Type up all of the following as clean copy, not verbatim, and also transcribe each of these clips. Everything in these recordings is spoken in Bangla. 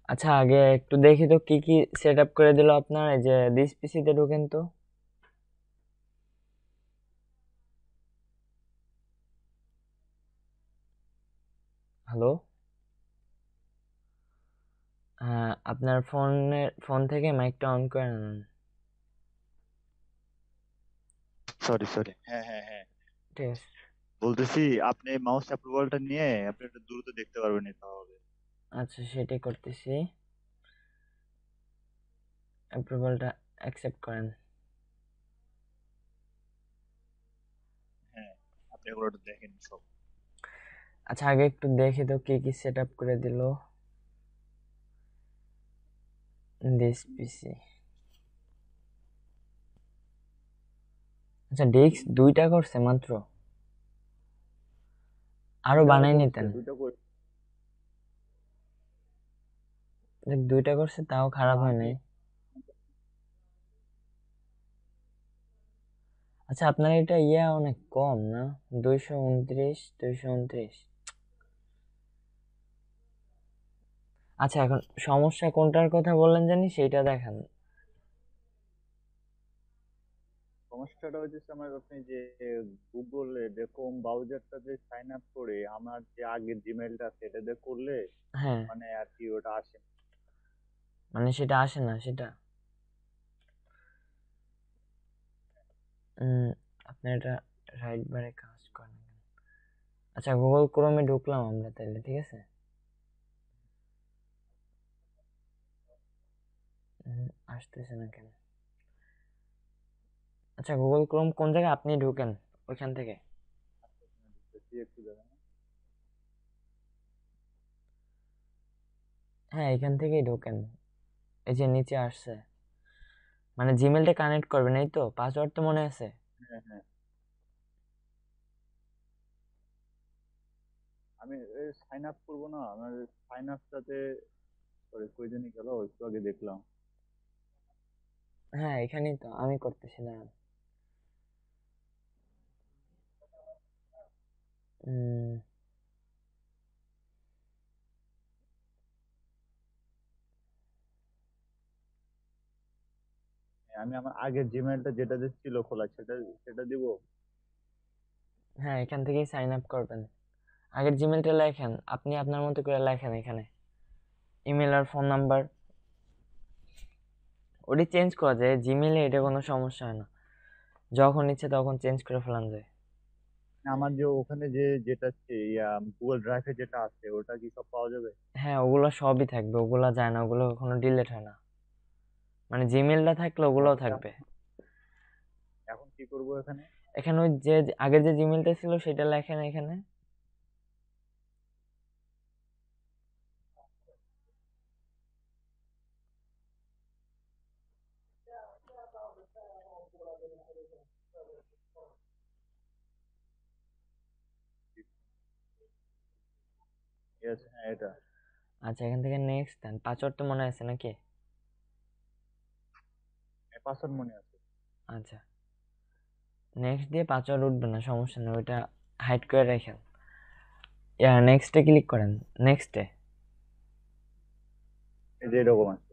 আচ্ছা, আগে একটু দেখি তো কি কি সেট আপ করে দিল আপনার। এই যে দিস পিসিতে ঢোকেন তো। হ্যালো। হ্যাঁ, আপনার ফোন থেকে মাইকটা অন করে নেন। সরি সরি, হ্যাঁ হ্যাঁ হ্যাঁ, ঠিক আছে। বলতেছি আপনি মাউস অ্যাপ্রুভালটা নিয়ে আপনি একটু দ্রুত দেখতে পারবেন না তাহলে। আচ্ছা, সেটাই করতেছি। অ্যাপ্রুভালটা অ্যাকসেপ্ট করেন। হ্যাঁ, আপনি এগুলো একটু দেখেন সব। আচ্ছা, আগে একটু দেখি তো কি কি সেট আপ করে দিল দিস পিসি। আচ্ছা, ডেস্ক দুইটা করছে মাত্র, আরো দুইটা বানাই করছে, নিতেন। দুইটা করছে। দেখ, দুইটা করছে তাও না খারাপ হয় আমি নাই। আচ্ছা, আপনার এটা অনেক কম না? 229, 229। আচ্ছা, এখন সমস্যা কোনটার কথা বললেন জানি, সেইটা দেখান। সমস্যাটা হচ্ছে আমার, আপনি যে গুগলে যে ক্রোম ব্রাউজারটা যে সাইন আপ করে আমার যে আগের জিমেলটা সেটা দিয়ে করলে হ্যাঁ, মানে আর কি ওটা আসে না। মানে সেটা আসে না সেটা। উম, আপনার এটা রাইট বারে কাজ করে না কেন? আচ্ছা, গুগল ক্রোমে ঢুকলাম আমরা তাহলে, ঠিক আছে। আসতেছে না কেন? আচ্ছা, গুগল ক্রোম কোন জায়গায় আপনি ঢুকেন, ওইখান থেকে। একটু দেখেন। হ্যাঁ, এখান থেকেই ঢোকেন। এই যে নিচে আসছে, মানে জিমেলটা কানেক্ট করবেন, এই তো পাসওয়ার্ড তো মনে আছে। হ্যাঁ হ্যাঁ, আমি সাইন আপ করবো না, আমার সাইন আপটাতে সরি কই জানি গেল, একটু আগে দেখলাম। হ্যাঁ, এখানেই তো আমি করতেছি না। উম, হ্যাঁ, আমি আমার আগের জিমেলটা যেটা যে ছিল খোলা সেটা সেটা দিব। হ্যাঁ, এখান থেকেই সাইন আপ করবেন। আগের জিমেলটা লেখেন, আপনি আপনার মতো করে লেখেন এখানে, ইমেল আর ফোন নাম্বার। ওটি চেঞ্জ করা যায় জিমেলে, এটা কোনো সমস্যা হয় না। যখন ইচ্ছে তখন চেঞ্জ করে ফেলান যায়। আমার যে ওখানে যে যেটা গুগল ড্রাইভে যেটা আছে ওটা কি সব পাওয়া যাবে? হ্যাঁ, ওগুলো সবই থাকবে, ওগুলা যায় না, ওগুলো কখনো ডিলিট হয় না। মানে জিমেলটা থাকলে ওগুলোও এখন থাকবে। এখন কি করব এখানে? এখানে ওই যে আগের যে জিমেলটা ছিল সেটা লেখেন এখানে। ইয়েস, হ্যাঁ এটা। আচ্ছা, এখান থেকে নেক্সট দেন, পাসওয়ার্ড তো মনে আছে নাকি? পাসওয়ার্ড মনে আছে। আচ্ছা, নেক্সট দিয়ে পাসওয়ার্ড উঠবে না, সমস্যা নেই, ওইটা হাইড করে রাখেন। নেক্সটে ক্লিক করেন। নেক্সটে এই যে এরকম আছে।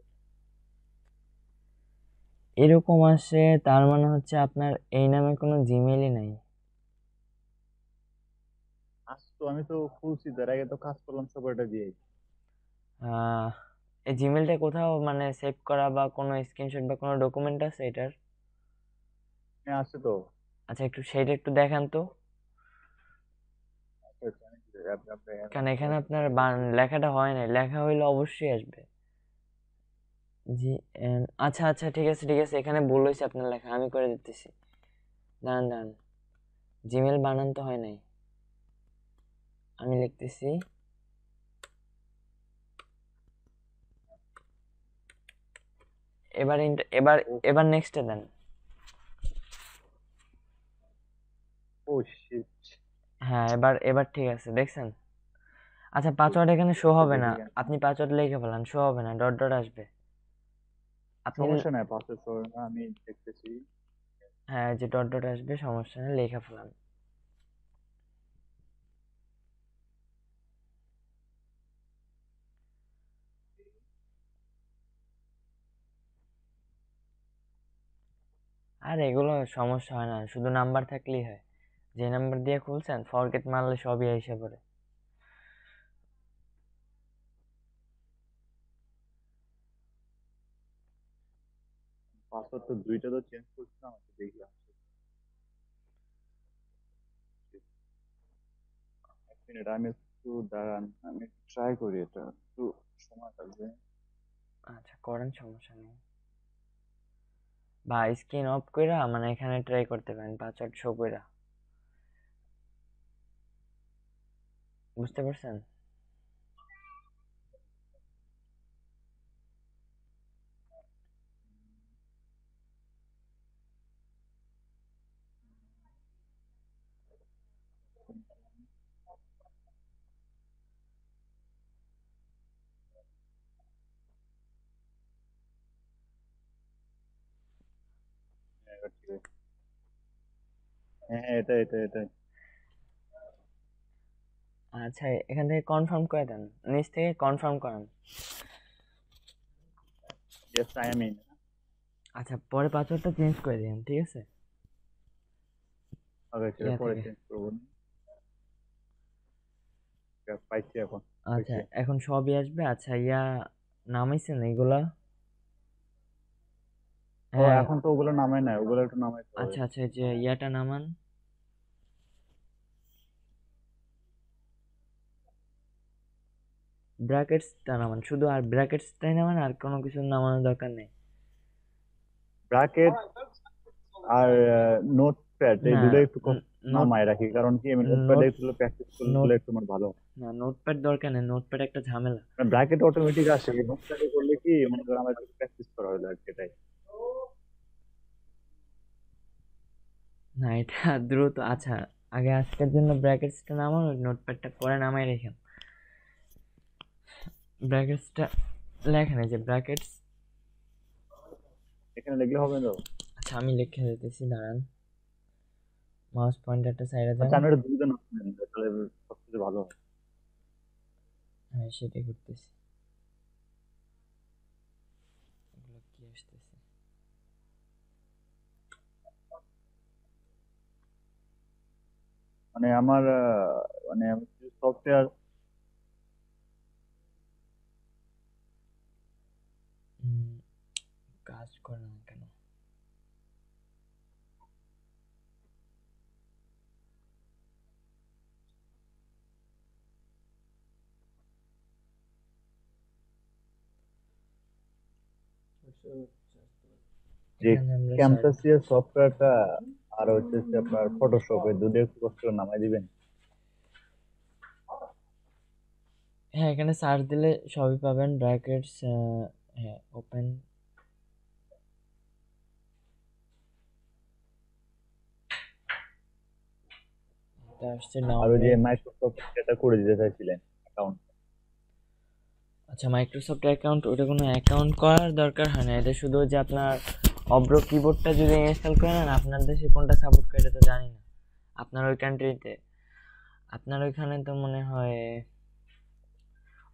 এরকম আসে, তার মানে হচ্ছে আপনার এই নামে কোনো জিমেলই নাই। আজ তো আমি তো খুলছি, তার আগে তো কাজ করলাম সব এটা দিয়ে। আহ, এই জিমেলটা কোথাও মানে সেভ করা বা কোনো স্ক্রিনশট বা কোনো ডকুমেন্ট আছে এটার? হ্যাঁ আছে তো। আচ্ছা, একটু সেইটা একটু দেখান তো। আচ্ছা, আচ্ছা, আপনি কারণ এখানে একটা আপনার দেখাইতেছি। লেখাটা হয় নাই, লেখা হইলে অবশ্যই আসবে। জি আচ্ছা আচ্ছা, ঠিক আছে ঠিক আছে, এখানে ভুল হয়েছে আপনার লেখা, আমি করে দিতেছি। দাঁড়ান দাঁড়ান, জিমেল বানান তো হয় নাই, আমি লিখতেছি। এবার এবার ও, এবার নেক্সটে দেন। ও শিট। হ্যাঁ, এবার এবার ঠিক আছে, দেখছেন? আচ্ছা, পাসওয়ার্ড এখানে শো হবে না, দেখি কেন। আপনি পাসওয়ার্ড লিখে ফেলান, শো হবে না, ডট ডট আসবে। আপনি সমস্যা নাই, পাসওয়ার্ড আমি দেখতেছি। হ্যাঁ, যে ডট ডট আসবে, সমস্যা নেই, লিখে ফেলান। আর এগুলো সমস্যা হয় না, শুধু নাম্বার থাকলেই হয়। যে নাম্বার দিয়ে খুলছেন ফরগেট মারলে সবই এসে পড়ে। পাসওয়ার্ড তো দুইটা তো চেঞ্জ করছিলাম, আমি দেখলাম। এক মিনিট, আমি একটু দাঁড়ান, আমি ট্রাই করি, এটা একটু সময় লাগবে। আচ্ছা করেন, সমস্যা নেই। বা স্ক্রিন অফ কইরা মানে এখানে ট্রাই করতে পারেন, পাসওয়ার্ড শো কইরা। বুঝতে পারছেন? হ্যাঁ, এবার ঠিক আছে। হ্যাঁ হ্যাঁ, এটা এটা এটা আচ্ছা এখান থেকে কনফার্ম করে দেন, নিচ থেকে কনফার্ম করেন। Yes I am in. আচ্ছা পরে পাসওয়ার্ডটা চেঞ্জ করে দিন, ঠিক আছে? ওকে, সেটা ইয়া পরে থেকে। চেঞ্জ করবো না। পাইছি এখন। আচ্ছা হয়েছে। এখন সবই আসবে। আচ্ছা ইয়া নামাইছেন এগুলা? ও, হ্যাঁ। এখন তো ওগুলো নামাই নাই, ওগুলো একটু নামাইতে হবে। আচ্ছা আচ্ছা, এই যে ইয়াটা নামান, ব্র্যাকেটসটা নামান শুধু, আর ব্র্যাকেটসটাই নামান, আর কোনো কিছু নামানোর দরকার নেই। ব্র্যাকেট আর নোটপ্যাড এই না, দুটো একটু নোট নামায় রাখি, কারণ কি আমি নোটপ্যাডে নোট একটু প্র্যাকটিস নোট করলে একটু আমার ভালো হয়। না, নোটপ্যাড দরকার নেই, নোটপ্যাড একটা ঝামেলা। ব্র্যাকেট অটোমেটিক আসে, নোটপ্যাডে করলে কি মনে করেন আমার প্র্যাকটিস করা হলো আর কি, এটাই। না এটা দ্রুত। আচ্ছা আগে আজকের জন্য ব্র্যাকেটসটা নামান, ওই নোটপ্যাডটা পরে নামাই রেখেন। ব্র্যাকেটসটা লেখেন, এই যে ব্র্যাকেটস। এখানে লিখলে হবে তো? আচ্ছা আমি লিখে দিতেছি, দাঁড়ান। মাউস পয়েন্টারটা সাইডে দেন। আচ্ছা, আমি এটা দুটো নোট নেন, তাহলে সবচেয়ে ভালো হয়। হ্যাঁ সেটাই করতেছি। এগুলো কি আসতেছে? মানে আমার মানে সফটওয়্যার। হুম, কাজ করে না কেন? যে এখানে আমরা সার্চ। ক্যাম্পাসিয়া সফটওয়্যারটা আর হচ্ছে যে আপনার ফটোশপ, এই দুটো একটু কষ্ট করে নামাই দিবেন। হ্যাঁ এখানে সার্চ দিলে সবই পাবেন, ব্র্যাকেটস। হ্যাঁ ওপেন। এটা আসছে আর ওই যে ডাউনলোড। মাইক্রোসফট এটা করে দিতে চাইছিলেন অ্যাকাউন্ট। আচ্ছা মাইক্রোসফট অ্যাকাউন্ট, ওটা কোনো অ্যাকাউন্ট করার দরকার হয় না, এটা শুধু যে আপনার অব্র কিবোর্ডটা যদি ইনস্টল করে নেন, আপনার দেশে কোনটা সাপোর্ট করে এটা তো জানি না, আপনার ওই কান্ট্রিতে। আপনার ওইখানে তো মনে হয়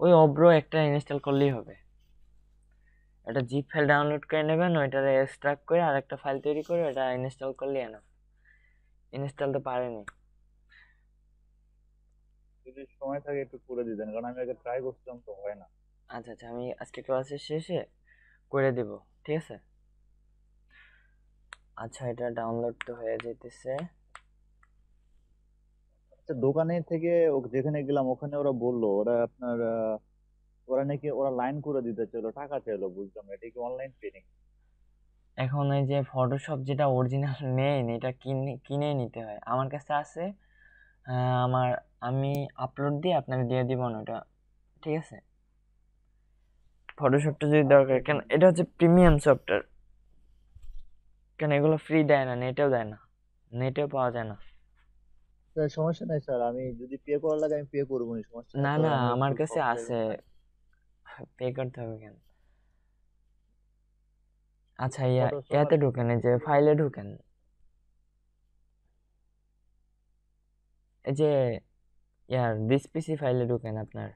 ওই অব্র একটা ইনস্টল করলেই হবে। একটা জিপ ফাইল ডাউনলোড করে নেবেন, ওইটাতে এক্সট্রাক্ট করে আর একটা ফাইল তৈরি করে ওটা ইনস্টল করলে এনাফ। ইনস্টল তো পারেনি। যদি সময় থাকে একটু করে দিতেন, কারণ আমি আগে ট্রাই করছিলাম তো হয় না। আচ্ছা আচ্ছা, আমি আজকে ক্লাসের শেষে করে দেব, ঠিক আছে? আচ্ছা এটা ডাউনলোড তো হয়ে যেতেছে। আচ্ছা, দোকানে থেকে যেখানে গেলাম ওখানে ওরা বললো ওরা আপনার ওরা নাকি ওরা লাইন করে দিতে চাইলো, টাকা চাইলো, বুঝলাম না, এটা কি অনলাইন ট্রেনিং? এখন এই যে ফটোশপ যেটা অরিজিনাল মেইন, এটা কিনে কিনে নিতে হয়, আমার কাছে আছে। আমার, আমি আপলোড দিয়ে আপনাকে দিয়ে দিব না ওটা, ঠিক আছে? ফটোশপটা যদি দরকার, কেন এটা হচ্ছে প্রিমিয়াম সফটওয়্যার, কেন এগুলো ফ্রি দেয় না, নেটেও দেয় না, নেটেও পাওয়া যায় না। স্যার সমস্যা নাই স্যার, আমি যদি পে করার লাগে আমি পে করবো না, সমস্যা নাই না স্যার, না, আমি আমার একটু কাছে আছে, সফটওয়্যার। পে করতে হবে কেন? আচ্ছা ফটোশপ আর ইয়াতে কি ঢুকেন, কি এই যে লাগবে? ফাইলে ঢুকেন, এই যে ইয়ার দিস পিসি ফাইলে ঢুকেন আপনার।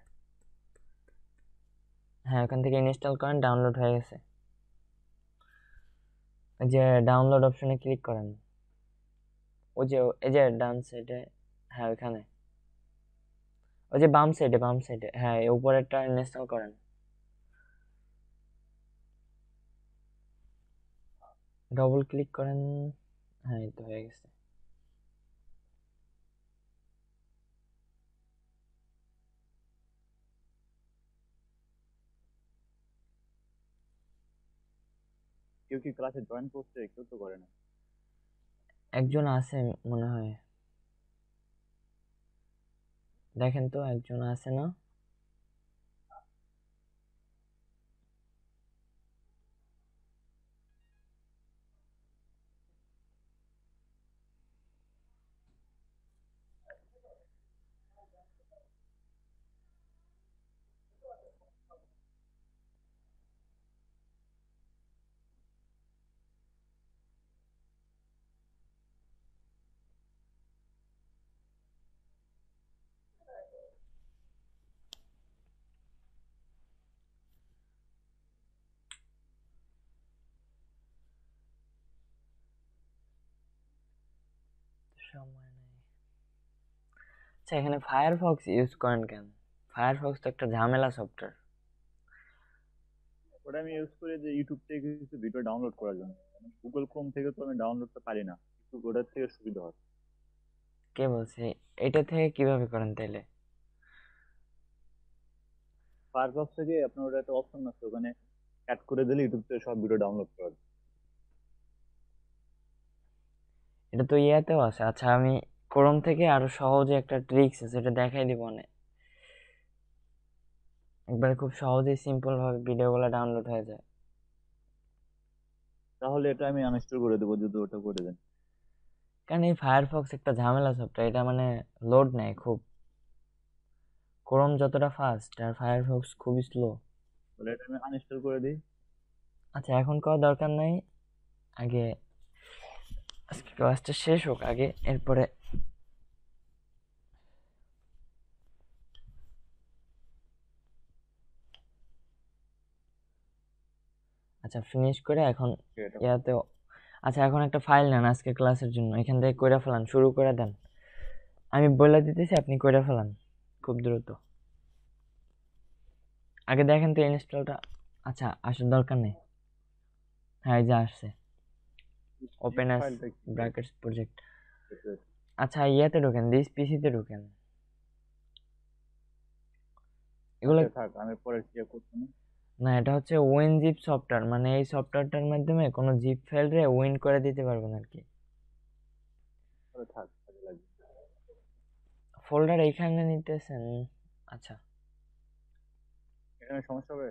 হ্যাঁ ওখান থেকে ইনস্টল করেন, ডাউনলোড হয়ে গেছে। ওই যে ডাউনলোড অপশনে ক্লিক করেন, ওই যে এই যে ডান সাইডে, হ্যাঁ ওইখানে, ওই যে বাম সাইডে, হ্যাঁ এই উপরেরটা ইনস্টল করেন। ডবল ক্লিক করেন, হ্যাঁ এই তো হয়ে গেছে। কেউ কি ক্লাসে জয়েন করছে? কেউ তো করে না। একজন আছে মনে হয়, দেখেন তো একজন আছে না? সময় নেই। আচ্ছা এখানে ফায়ারফক্স ইউজ করেন কেন? ফায়ারফক্স তো একটা ঝামেলা সফটওয়্যার। ওটা আমি ইউজ করি যে ইউটিউব থেকে কিছু ভিডিও ডাউনলোড করার জন্য। গুগল ক্রোম থেকে তো আমি ডাউনলোডটা পারি না, কিন্তু ওটার থেকে সুবিধা হয়। কে বলছে? এটা থেকে কিভাবে করেন তাইলে? ফায়ারফক্স থেকে আপনার ওটা একটা অপশন আছে, ওখানে অ্যাড করে দিলে ইউটিউব থেকে সব ভিডিও ডাউনলোড করা যায়। এটা তো ইয়াতেও আছে। আচ্ছা আমি ক্রোম থেকে আরো সহজে একটা ট্রিক্স আছে, এটা দেখাই দিব না, একবারে খুব সহজেই সিম্পল ভাবে ভিডিওগুলো ডাউনলোড হয়ে যায়। তাহলে এটা আমি আনইনস্টল করে দেবো যদি ওটা করে দেন। কারণ এই ফায়ারফক্স একটা ঝামেলা সফটওয়্যার, এটা মানে লোড নেয় খুব। ক্রোম যতটা ফাস্ট আর ফায়ারফক্স খুবই স্লো। তাহলে এটা আমি আনইনস্টল করে দিই। আচ্ছা এখন করার দরকার নাই, আগে আজকে ক্লাসটা শেষ হোক আগে, এরপরে। আচ্ছা ফিনিশ করে এখন এটা ইয়াতেও। আচ্ছা এখন একটা ফাইল নেন আজকে ক্লাসের জন্য, এখান থেকে কইরা ফেলান, শুরু করে দেন। আমি বলে দিতেছি, আপনি কইরা ফেলান খুব দ্রুত। আগে দেখেন তো ইনস্টলটা। আচ্ছা আসার দরকার নেই, হ্যাঁ এই যে আসছে, জিপ ওপেন অ্যাজ ফাইলটা কি করে? Brackets project. আচ্ছা ইয়াতে ঢোকেন, দিস পিসিতে ঢোকেন। এগুলো আচ্ছা থাক, আমি পরে চেক করছি না। না, এটা হচ্ছে উইন জিপ সফটওয়্যার, মানে এই সফটওয়্যারটার মাধ্যমে কোনো জিপ ফাইলরে উইন করে দিতে পারবেন আর কি। তাহলে থাক, কাজে লাগবে। ফোল্ডার এইখানে নিতেছেন? আচ্ছা এখানে সমস্যা হবে?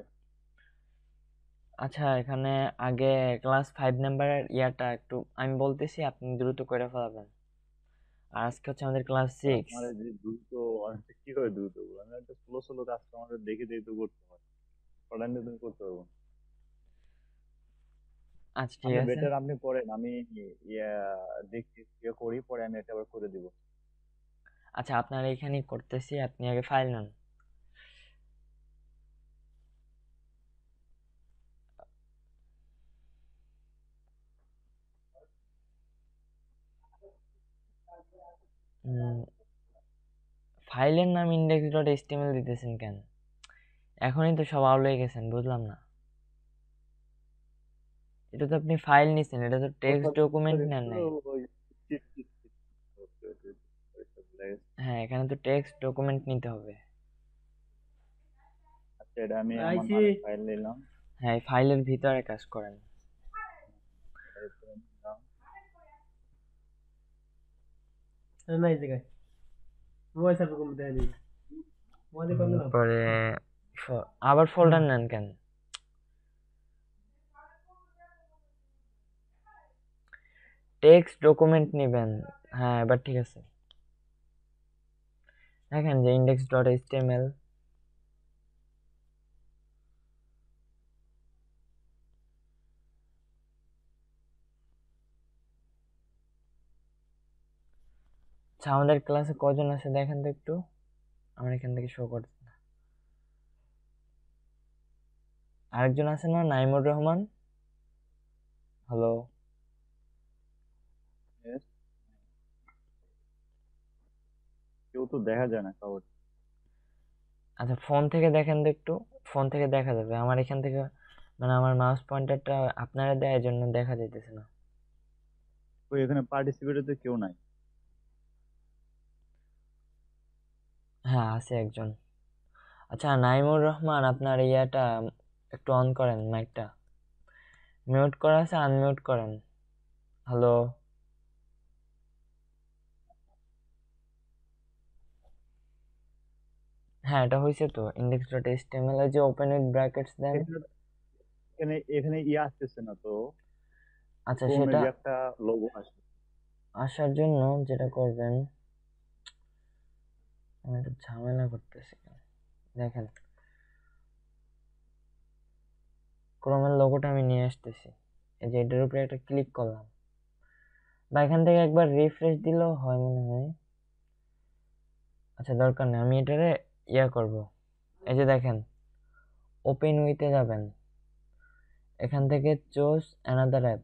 আচ্ছা এখানে আগে ক্লাস 5 নাম্বারের ইয়াটা একটু আমি বলতেছি, আপনি দ্রুত করে ফেলাবেন। আর আজকে হচ্ছে আমাদের ক্লাস আর 6। আমার যে দ্রুত, অনেকটা কি করে দ্রুত বলবো? আমি একটা স্লো স্লো কাজ তো আমাদের দেখে দেখে তো করতে হয়। অনলাইনে তুমি করতে পারবো না। আচ্ছা ঠিক আপনি আছে। বেটার আপনি করেন, আমি ইয়া দেখি ইয়ে করি, পরে আমি এটা আবার করে দিব। আচ্ছা আপনার এইখানেই করতেছি, আপনি আগে ফাইল নেন। ফাইলের নাম ইন্ডেক্স ডট এইচটিএমএল দিতেছেন কেন? এখনই তো সব আউট হয়ে গেছেন, বুঝলাম না। এটা তো আপনি ফাইল নিছেন, এটা তো ও টেক্সট সরি ডকুমেন্ট সরি, নেন নাই। ওই চিট চিট চিট। ওকে ওকে, সরি। হ্যাঁ এখানে তো টেক্সট ডকুমেন্ট নিতে হবে। আচ্ছা এটা আমি আমার আইসি নামে ফাইল নিলাম। হ্যাঁ এই ফাইলের ভিতরে কাজ করেন। এরপরে নিলাম। নাই জায়গায় মোবাইল সার্ভে কম দেয় নি মোবাইল কম দিলাম পরে আবার ফোল্ডার নেন কেন? টেক্সট ডকুমেন্ট নেবেন। হ্যাঁ এবার ঠিক আছে, দেখেন যে ইন্ডেক্স ডট এইচটিএমএল। আচ্ছা আমাদের ক্লাসে কজন আছে দেখেন তো একটু, আমার এখান থেকে শো করছে না। আরেকজন আছে না, নাইমুর রহমান। হ্যালো। কেউ তো দেখা যায় না কাউর। আচ্ছা ফোন থেকে দেখেন তো একটু, ফোন থেকে দেখা যাবে, আমার এখান থেকে মানে আমার মাউস পয়েন্টারটা আপনারা দেয় এই জন্য দেখা যাইতেছে না। ওই এখানে পার্টিসিপেটে তো কেউ নাই। হ্যাঁ আছে একজন। আচ্ছা নাইমুর রহমান, আপনার ইয়াটা একটু অন করেন, মাইকটা মিউট করা আছে, আনমিউট করেন। হ্যালো, হ্যাঁ এটা হয়েছে তো, ইন্ডেক্স ডট এইচটিএমএল এর যে ওপেন উইথ ব্র্যাকেটস দেন। এখানে এখানে এখানে ইয়ে আসতেছে না তো, আচ্ছা ক্রোমের সেটা যে একটা লোগো আসে। আসার জন্য যেটা করবেন, আমি একটু ঝামেলা করতেছি দেখেন, ক্রোমের লোগোটা আমি নিয়ে আসতেছি, এই যে এটার উপরে একটা ক্লিক করলাম, বা এখান থেকে একবার রিফ্রেশ দিলেও হয় মনে হয়। আচ্ছা দরকার নেই, আমি এটারে ইয়া করব। এই যে দেখেন ওপেন উইথে যাবেন, এখান থেকে choose another app,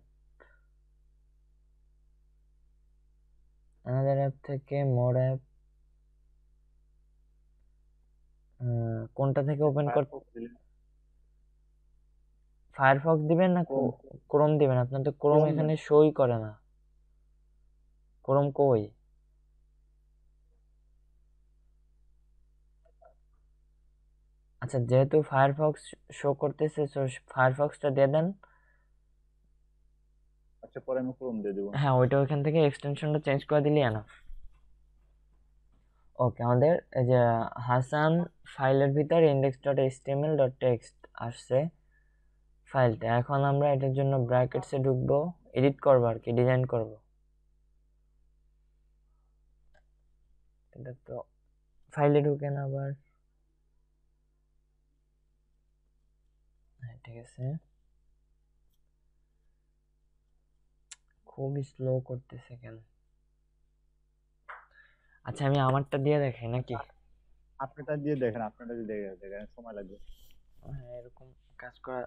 another app থেকে মোর অ্যাপ, কোনটা থেকে ওপেন কর, ফায়ারফক্স দিলে ফায়ারফক্স দিবেন না ক্রোম ক্রোম দিবেন? আপনার তো ক্রোম ক্রোম এখানে শোই করে না, ক্রোম কই? আচ্ছা যেহেতু ফায়ারফক্স শো করতেছে, তো ফায়ারফক্সটা দিয়ে দেন। আচ্ছা পরে আমি ক্রোম দিয়ে দেবো। হ্যাঁ ওইটা ওইখান থেকে এক্সটেনশনটা চেঞ্জ করে দিলেই না। ওকে, আমাদের এই যে হাসান ফাইলের ভিতর index dot HTML dot text আসছে ফাইলটা। এখন আমরা এটার জন্য ব্র্যাকেটসে ঢুকবো, এডিট করবো আর কি, ডিজাইন করব। এটা তো ফাইলে ঢুকেন আবার, হ্যাঁ ঠিক আছে, খুবই স্লো করতেছে কেন? আচ্ছা আমি আমারটা দিয়ে দেখাই নাকি? আপনারটা দিয়ে দেখেন, আপনারটা দিয়ে দেখে দেখেন, সময় লাগবে। হ্যাঁ এরকম কাজ করা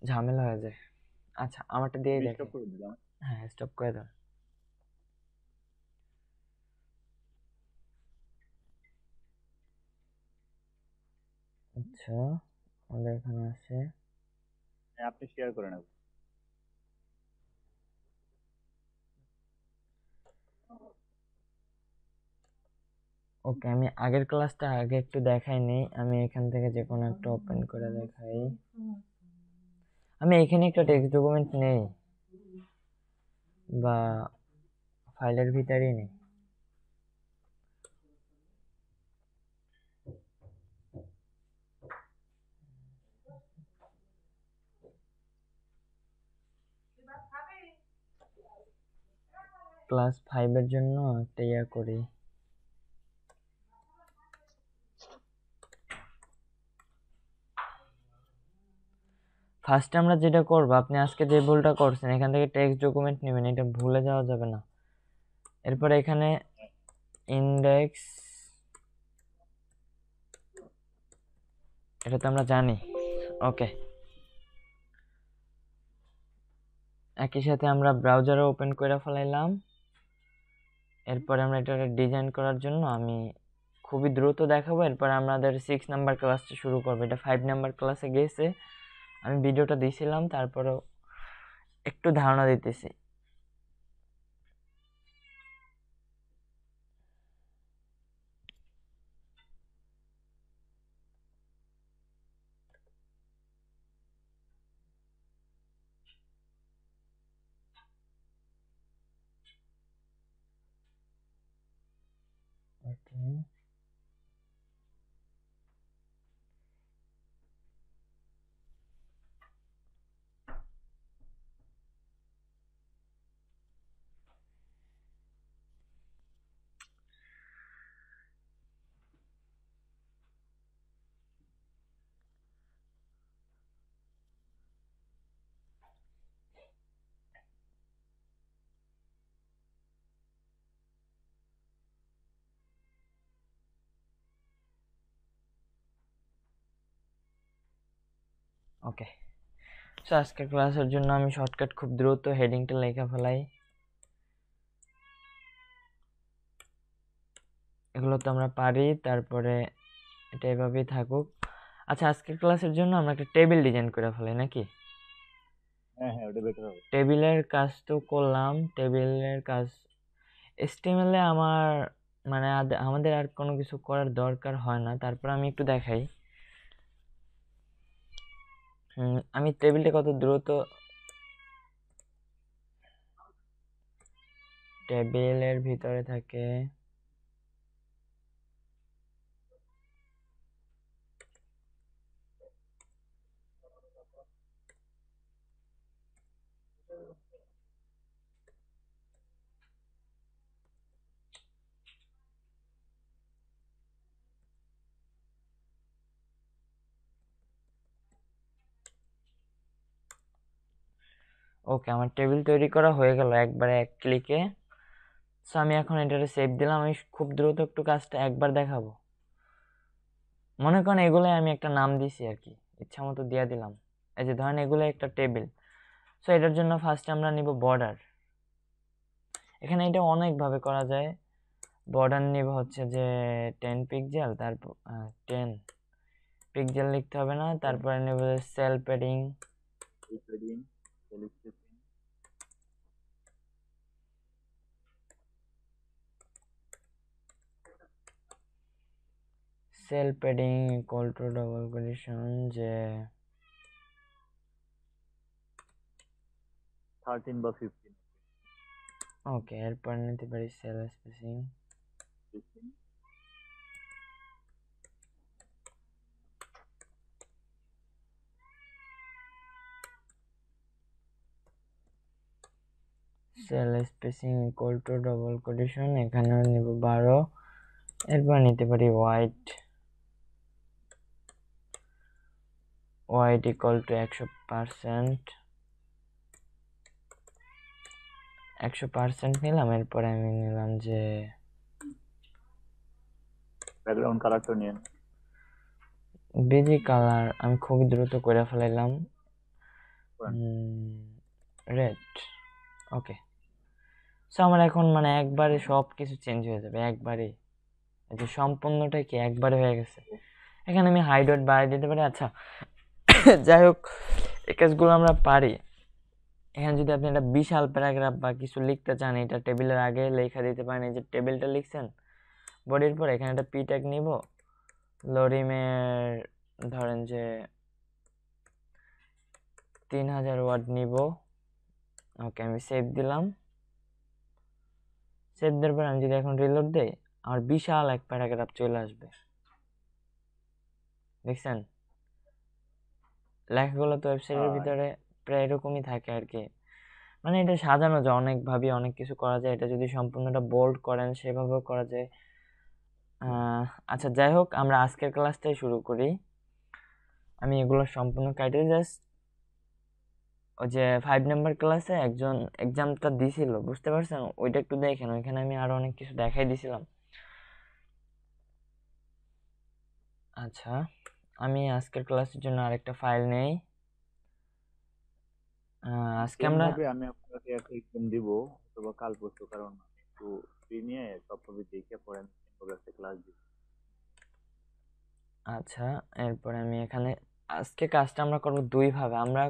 ঝামেলা হয়ে যায়। আচ্ছা আমারটা দিয়েই আমি স্টপ দেখাই। করে দিলাম। হ্যাঁ স্টপ করে দেন। আচ্ছা আমাদের এখানে আছে, হ্যাঁ, আপনি শেয়ার করে নেবেন। ওকে আমি আগের ক্লাসটা আগে একটু দেখাই নেই, আমি এখান থেকে যে কোনো একটা ওপেন করে দেখাই। আমি এখানে একটা টেক্সট ডকুমেন্ট নেই, বা ফাইলের ভিতরেই নেই। ক্লাস 5-এর জন্য একটা ইয়া করি। ফার্স্টে আমরা যেটা করব, আপনি আজকে যে ভুলটা করছেন, এখান থেকে টেক্সট ডকুমেন্ট নেবেন, এটা ভুলে যাওয়া যাবে না। এরপরে এখানে ইন্ডেক্স, এটা তো আমরা জানি। ওকে, একই সাথে আমরা ব্রাউজারে ওপেন করে ফেলাইলাম। এরপরে আমরা এটা ডিজাইন করার জন্য আমি খুবই দ্রুত দেখাবো, এরপর আমাদের 6 নাম্বার ক্লাসটা শুরু করবো। এটা 5 নাম্বার ক্লাসে গেছে, আমি ভিডিওটা দিয়েছিলাম, তারপরেও একটু ধারণা দিতেছি। ওকে ওকে, সো আজকের ক্লাসের জন্য আমি শর্টকাট খুব দ্রুত হেডিংটা লেখা ফেলাই। এগুলো তো আমরা পারি, তারপরে এটা এভাবেই থাকুক। আচ্ছা, আজকের ক্লাসের জন্য আমরা একটা টেবিল ডিজাইন করে ফেলাই নাকি? হ্যাঁ হ্যাঁ, ওটা বেটার হবে। টেবিলের কাজ তো করলাম, টেবিলের কাজ এস্টিমেলে আমার মানে আমাদের আর কোনো কিছু করার দরকার হয় না। তারপর আমি একটু দেখাই আমি টেবিলটা কত দ্রুত টেবিলের ভিতরে থাকে। ওকে, আমার টেবিল তৈরি করা হয়ে গেল একবারে এক ক্লিকে। সো আমি এখন এটাকে সেভ দিলাম। আমি খুব দ্রুত একটু কাজটা একবার দেখাবো। মনে করেন এগুলোই আমি একটা নাম দিছি আর কি, ইচ্ছা মতো দিয়ে দিলাম। এই যে ধরেন এগুলো একটা টেবিল। সো এটার জন্য ফার্স্ট আমরা নিব বর্ডার। এখানে এটা অনেকভাবে করা যায়। বর্ডার নিব হচ্ছে যে 10 পিক্সেল, তারপর 10 পিক্সেল লিখতে হবে না। তারপরে নেব sell padding, sell padding equal to double condition যে 13 বা 15। ওকে, এরপর নিতে পারি sell spacing sell spacing equal to double condition, এখানেও নিব 12। এরপর নিতে পারি হোয়াইট ইকুয়াল টু 100% নিলাম। এরপরে আমি নিলাম যে ব্যাকগ্রাউন্ড কালারটা নিয়ে বেজি কালার, আমি খুবই দ্রুত করে ফেলাইলাম রেড। ওকে, সো আমার এখন মানে একবারে সব কিছু চেঞ্জ হয়ে যাবে একবারে, এই যে সম্পূর্ণটাই কি একবারে হয়ে গেছে। এখানে আমি হাইড ওয়েট বাড়িয়ে দিতে পারি। আচ্ছা যাই হোক, এই কাজগুলো আমরা পারি। এখানে যদি আপনি একটা বিশাল প্যারাগ্রাফ বা কিছু লিখতে চান, এটা টেবিলের আগে লেখা দিতে পারেন। এই যে টেবিলটা লিখছেন বডির পর, এখানে একটা পি ট্যাগ নিব, লরিমের ধরেন যে 3000 ওয়ার্ড নিব। ওকে, আমি সেভ দিলাম। সেভ দেওয়ার পর আমি যদি এখন রিলোড দেই, আমার বিশাল এক প্যারাগ্রাফ চলে আসবে। দেখছেন লেখাগুলো তো ওয়েবসাইটের ভিতরে প্রায় এরকমই থাকে আর কি। মানে এটা সাজানো যায় অনেকভাবে, অনেক কিছু করা যায়। এটা যদি সম্পূর্ণটা বোল্ড করেন সেভাবেও করা যায়। আচ্ছা যাই হোক, আমরা আজকের ক্লাসটাই শুরু করি। আমি এগুলো সম্পূর্ণ কাটে জাস্ট ওই যে 5 নাম্বার ক্লাসে একজন এক্সামটা দিছিল, বুঝতে পারছেন? ওইটা একটু দেখেন, ওইখানে আমি আরো অনেক কিছু দেখাই দিছিলাম। আচ্ছা, আমি আজকের ক্লাসের জন্য আরেকটা ফাইল নেই। আজকে আমরা আমি আপনাকে একটা এক্সাম দিব অথবা কাল পরশু, কারণ আমি একটু ফ্রি নিয়ে সবভাবে দেখে পড়ে আমি একটা ক্লাস দিব। আচ্ছা, এরপরে আমি এখানে আজকে কাজটা আমরা করব দুই ভাবে। আমরা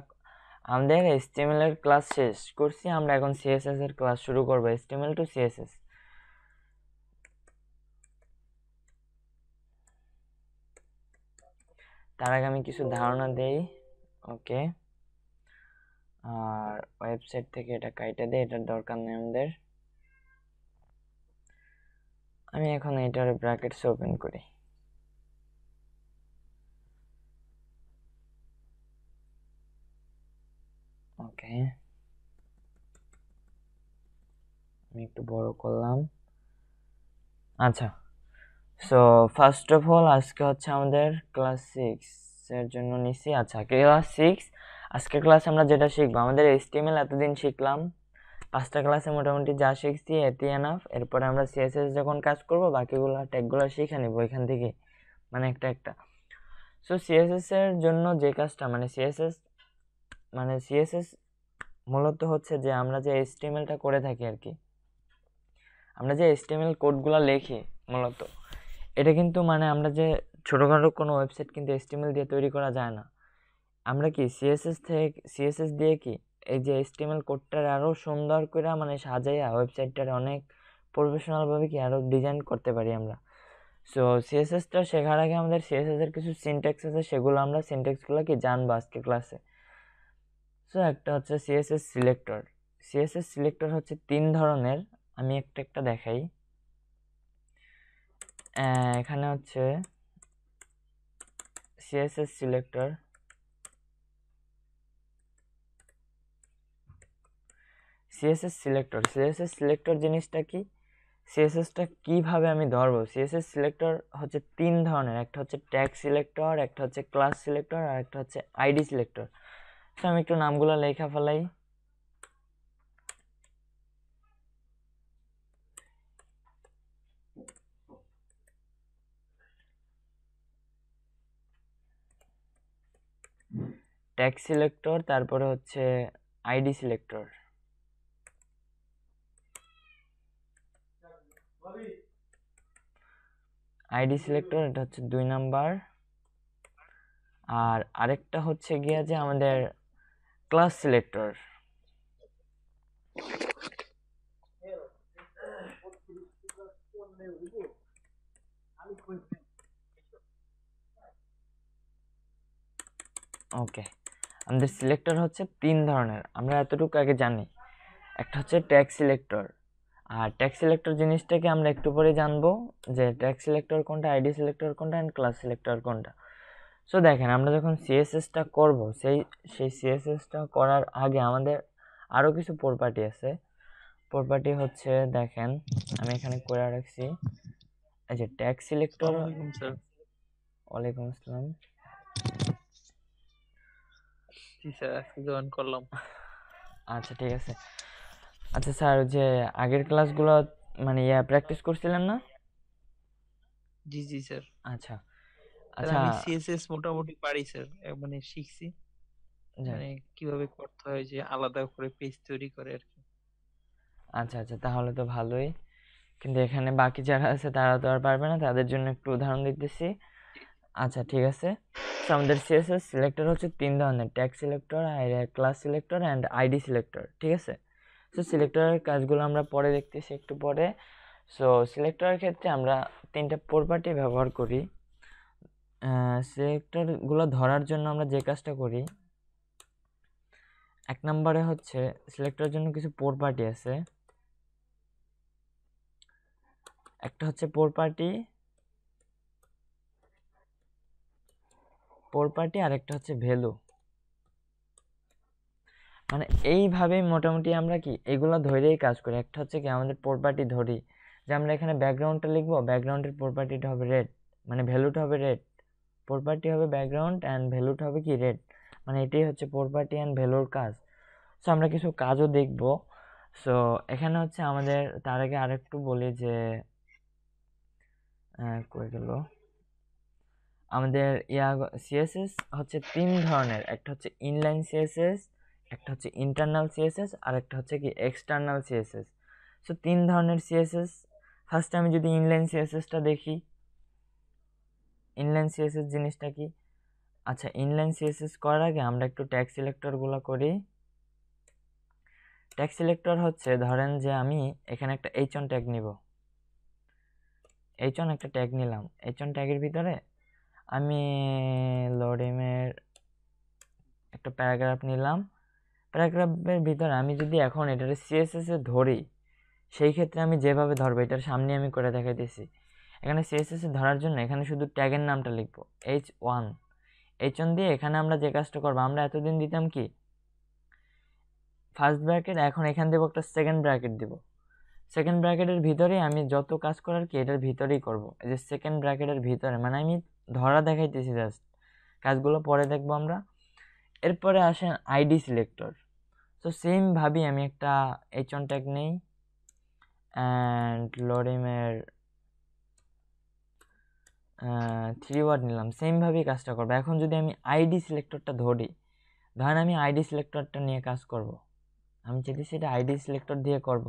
আমাদের HTML এর ক্লাস শেষ করছি, আমরা এখন CSS এর ক্লাস শুরু করব, HTML টু CSS। তার আগে আমি কিছু ধারণা দেই। ওকে, আর ওয়েবসাইট থেকে এটা কাইটা দেই, এটার দরকার নেই আমাদের। আমি এখন এটার ব্র্যাকেটস ওপেন করি। ওকে, আমি একটু বড় করলাম। আচ্ছা, সো ফার্স্ট অফ অল আজকে হচ্ছে আমাদের ক্লাস 6 এর জন্য নিছি। আচ্ছা, ক্লাস 6 আজকে ক্লাসে আমরা যেটা শিখবো, আমাদের HTML এতদিন শিখলাম, 5টা ক্লাসে মোটামুটি যা শিখছি এটি এনাফ। এরপরে আমরা CSS যখন কাজ করব বাকিগুলো ট্যাগগুলো শিখে নিব এখান থেকে, মানে একটা একটা। সো CSS এর জন্য যে কাজটা মানে CSS মূলত হচ্ছে যে আমরা যে HTML টা করে থাকি আর কি, আমরা যে HTML কোডগুলো লিখি মূলত এটা কিন্তু মানে আমরা যে ছোটোখাটো কোনো ওয়েবসাইট কিন্তু HTML দিয়ে তৈরি করা যায় না। আমরা কি সিএসএস দিয়ে কি এই যে HTML কোডটার আরও সুন্দর করে মানে সাজাইয়া ওয়েবসাইটটার অনেক প্রফেশনালভাবে কি আরও ডিজাইন করতে পারি আমরা। সো সিএসএসটা শেখার আগে আমাদের সিএসএসের কিছু সিনট্যাক্স আছে, সেগুলো আমরা সিনট্যাক্সগুলো কি জানবো আজকে ক্লাসে। সো একটা হচ্ছে সিএসএস সিলেক্টর হচ্ছে 3 ধরনের, আমি একটা একটা দেখাই। এখানে হচ্ছে সিএসএস সিলেক্টর জিনিসটা কি, সিএসএসটা কিভাবে আমি ধরবো। সিএসএস সিলেক্টর হচ্ছে 3 ধরনের, একটা হচ্ছে ট্যাগ সিলেক্টর, একটা হচ্ছে ক্লাস সিলেক্টর, আর একটা হচ্ছে আইডি সিলেক্টর। তো আমি একটু নামগুলো লেখা ফেলাই। ট্যাগ সিলেক্টর, তারপরে হচ্ছে আইডি সিলেক্টর। আইডি সিলেক্টর এটা হচ্ছে 2 নাম্বার। আর আরেকটা হচ্ছে গিয়া যে আমাদের ক্লাস সিলেক্টর। ওকে, আমাদের সিলেক্টর হচ্ছে 3 ধরনের, আমরা এতটুকু আগে জানি। একটা হচ্ছে ট্যাগ সিলেক্টর, আর ট্যাগ সিলেক্টর জিনিসটাকে আমরা একটু পরে জানবো যে ট্যাগ সিলেক্টর কোনটা, আইডি সিলেক্টর কোনটা, অ্যান্ড ক্লাস সিলেক্টর কোনটা। সো দেখেন, আমরা যখন সিএসএসটা করব, সেই সিএসএসটা করার আগে আমাদের আরও কিছু প্রপার্টি আছে। প্রপার্টি হচ্ছে দেখেন, আমি এখানে করে রাখছি, এই যে ট্যাগ সিলেক্টর। ওয়ালাইকুম আসসালাম। আচ্ছা ঠিক আছে। আচ্ছা স্যার, যে আগের ক্লাসগুলো মানে প্র্যাকটিস করছিলেন না? জি জি স্যার। আচ্ছা স্যার আচ্ছা আমি সিএসএস মোটামুটি পারি স্যার, মানে শিখছি, যাক, মানে কিভাবে করতে হয়, যে আলাদা করে পেজ তৈরি করে আর কি। আচ্ছা আচ্ছা, তাহলে তো ভালোই। কিন্তু এখানে বাকি যারা আছে তারা তো আর পারবে না, তাদের জন্য একটু উদাহরণ দিতেছি। আচ্ছা ঠিক আছে। তো আমাদের সিএসএস সিলেক্টর হচ্ছে 3 ধরনের, tag selector, class selector and ID selector, ঠিক আছে। সো সিলেক্টরের কাজগুলো আমরা পরে দেখতেছি একটু পরে। সো সিলেক্টরের ক্ষেত্রে আমরা 3টা প্রপার্টি ব্যবহার করি। সিলেক্টরগুলো ধরার জন্য আমরা যে কাজটা করি, 1 নম্বরে হচ্ছে সিলেক্টরের জন্য কিছু প্রপার্টি আছে। একটা হচ্ছে প্রপার্টি আর একটা হচ্ছে ভ্যালু। মানে এইভাবেই মোটামুটি আমরা কি এগুলো ধরেই কাজ করি। একটা হচ্ছে কি আমাদের প্রপার্টি ধরি, যে আমরা এখানে ব্যাকগ্রাউন্ডটা লিখবো, ব্যাকগ্রাউন্ডের প্রপার্টিটা হবে রেড, মানে ভ্যালুটা হবে রেড। প্রপার্টি হবে ব্যাকগ্রাউন্ড অ্যান্ড ভ্যালুটা হবে কি রেড, মানে এটাই হচ্ছে প্রপার্টি অ্যান্ড ভ্যালুর কাজ। সো আমরা কিছু কাজও দেখব। সো এখানে হচ্ছে আমাদের, তার আগে আরেকটু বলি যে কই গেল আমাদের সিএসএস হচ্ছে 3 ধরনের, একটা হচ্ছে ইনলাইন সিএসএস, একটা হচ্ছে ইন্টারনাল সিএসএস, আর একটা হচ্ছে কি এক্সটার্নাল সিএসএস। সো 3 ধরনের সিএসএস। ফার্স্টে আমি যদি ইনলাইন সিএসএসটা দেখি, ইনলাইন সিএসএস জিনিসটা কি। আচ্ছা, ইনলাইন সিএসএস করার আগে আমরা একটু ট্যাগ সিলেক্টরগুলো করি। ট্যাগ সিলেক্টর হচ্ছে, ধরেন যে আমি এখানে একটা h1 ট্যাগ নিব, h1 একটা ট্যাগ নিলাম। h1 ট্যাগের ভিতরে আমি লোডিমের একটা প্যারাগ্রাফ নিলাম। প্যারাগ্রাফের ভিতরে আমি যদি এখন এটার সিএসএস এ ধরি, সেই ক্ষেত্রে আমি যেভাবে ধরবো এটার সামনে আমি করে দেখাইতেছি। এখানে সিএসএস এ ধরার জন্য এখানে শুধু ট্যাগের নামটা লিখবো h1 দিয়ে। এখানে আমরা যে কাজটা করবো, আমরা এতদিন দিতাম কি ফার্স্ট ব্র্যাকেট, এখন এখান দেবো একটা সেকেন্ড ব্র্যাকেট দিব। সেকেন্ড ব্র্যাকেটের ভিতরে আমি যত কাজ করার কি এটার ভিতরেই করব। এই যে সেকেন্ড ব্র্যাকেটের ভিতরে, মানে আমি ধরা দেখাইতেছি জাস্ট, কাজগুলো পরে দেখবো আমরা। এরপরে আসেন আইডি সিলেক্টর। সো সেম ভাবে আমি একটা h1 ট্যাগ নেই অ্যান্ড লোডিমের 3 ওয়ার্ড নিলাম, সেম ভাবেই কাজটা করবো। এখন যদি আমি আইডি সিলেক্টরটা ধরি, ধরেন আমি আইডি সিলেক্টরটা নিয়ে কাজ করব, আমি চাইছি সেটা আইডি সিলেক্টর দিয়ে করব।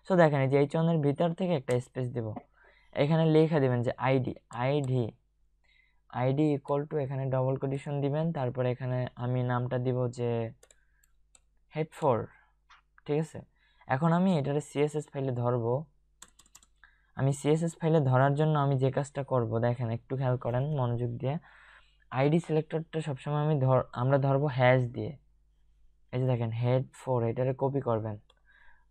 সো দেখেন এই যে h1 এর ভিতর থেকে একটা স্পেস দেব, এখানে লিখে দিবেন যে ID ID ID equal to, এখানে ডবল কোটেশন দিবেন, তারপরে এখানে আমি নামটা দিব যে হেড4, ঠিক আছে। এখন আমি এটারে সিএসএস ফাইলে ধরবো। আমি সিএসএস ফাইলে ধরার জন্য আমি যে কাজটা করব, দেখেন একটু খেয়াল করেন মনোযোগ দিয়ে। আইডি সিলেক্টরটা সবসময় আমরা ধরবো হ্যাশ দিয়ে। এই যে দেখেন হেড4, এটারে কপি করবেন।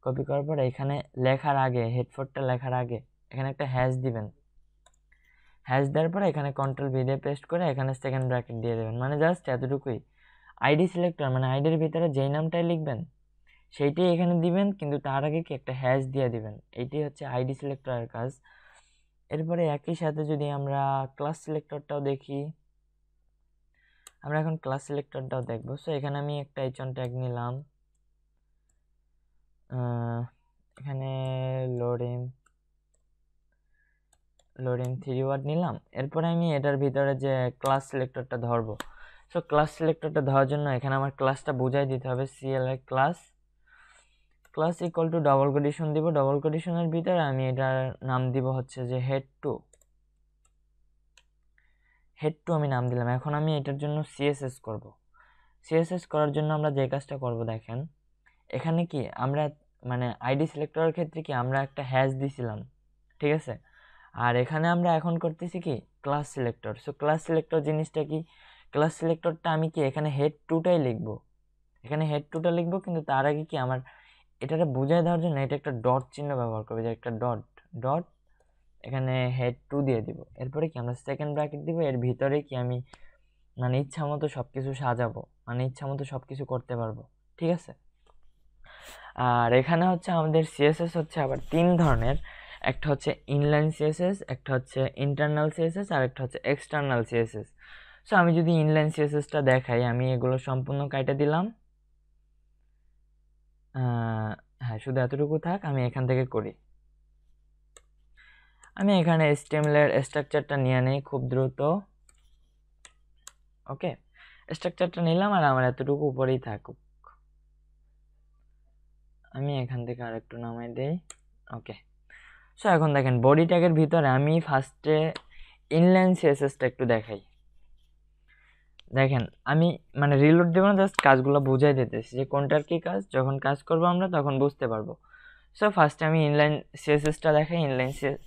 কপি করার পর এখানে লেখার আগে, হেড4টা লেখার আগে এখানে একটা হ্যাশ দিবেন। হ্যাশ দেওয়ার পরে এখানে কন্ট্রোল ভি দিয়ে পেস্ট করে এখানে সেকেন্ড ব্র্যাকেট দিয়ে দেবেন। মানে জাস্ট এতটুকুই। আইডি সিলেক্টর মানে আইডির ভিতরে যেই নামটাই লিখবেন সেইটাই এখানে দিবেন, কিন্তু তার আগে কি একটা হ্যাশ দিয়ে দিবেন। এইটাই হচ্ছে আইডি সিলেক্টরের কাজ। এরপরে একই সাথে যদি আমরা ক্লাস সিলেক্টরটাও দেখি, আমরা এখন ক্লাস সিলেক্টরটাও দেখবো। সো এখানে আমি একটা এইচন ট্যাগ নিলাম, এখানে লোডিং 3 ওয়ার্ড নিলাম। এরপরে আমি এটার ভিতরে যে ক্লাস সিলেক্টরটা ধরবো। সো ক্লাস সিলেক্টরটা ধরার জন্য এখানে আমার ক্লাসটা বুঝাই দিতে হবে, CLI class equal to double quotation দিব। ডবল কোটেশনের ভিতরে আমি এটার নাম দিব হচ্ছে যে হেড2 আমি নাম দিলাম। এখন আমি এটার জন্য সিএসএস করব। সিএসএস করার জন্য আমরা যে কাজটা করব, দেখেন এখানে কি আমরা মানে আইডি সিলেক্টরের ক্ষেত্রে কি আমরা একটা হ্যাশ দিছিলাম, ঠিক আছে। আর এখানে আমরা এখন করতেছি কি class selector. So class selector জিনিসটা কি, ক্লাস সিলেক্টরটা আমি কি এখানে হেড2টাই লিখবো, এখানে হেড2টা লিখবো, কিন্তু তার আগে কি আমার এটাকে বোঝায় দেওয়ার জন্য এটা একটা ডট চিহ্ন ব্যবহার করবে, যে একটা ডট এখানে হেড2 দিয়ে দিব। এরপরে কি আমরা সেকেন্ড ব্র্যাকেট দিব, এর ভিতরে কি আমি মানে ইচ্ছা মতো সব কিছু সাজাবো, মানে ইচ্ছা মতো সব কিছু করতে পারবো, ঠিক আছে। আর এখানে হচ্ছে আমাদের সিএসএস হচ্ছে আবার 3 ধরনের। একটা হচ্ছে ইনলাইন সিএসএস, একটা হচ্ছে ইন্টারনাল সিএসএস, আর একটা হচ্ছে এক্সটার্নাল সিএসএস। সো আমি যদি ইনলাইন সিএসএসটা দেখাই, আমি এগুলো সম্পূর্ণ কাইটা দিলাম। হ্যাঁ, শুধু এতটুকু থাক, আমি এখান থেকে করি। আমি এখানে HTML এর স্ট্রাকচারটা নিয়ে নেই খুব দ্রুত। ওকে, স্ট্রাকচারটা নিলাম আর আমার এতটুকু উপরেই থাকুক। আমি এখান থেকে আর একটু নামাই দেই। ওকে, সো এখন দেখেন বডি ট্যাগের ভিতরে আমি ফার্স্টে ইনলাইন সিএসএসটা একটু দেখাই। দেখেন আমি মানে রিলোড দেবো না, জাস্ট কাজগুলো বুঝাই দিতেছি যে কোনটার কি কাজ। যখন কাজ করবো আমরা তখন বুঝতে পারবো। সো ফার্স্টে আমি ইনলাইন সিএসএসটা দেখাই। ইনলাইন সিএস,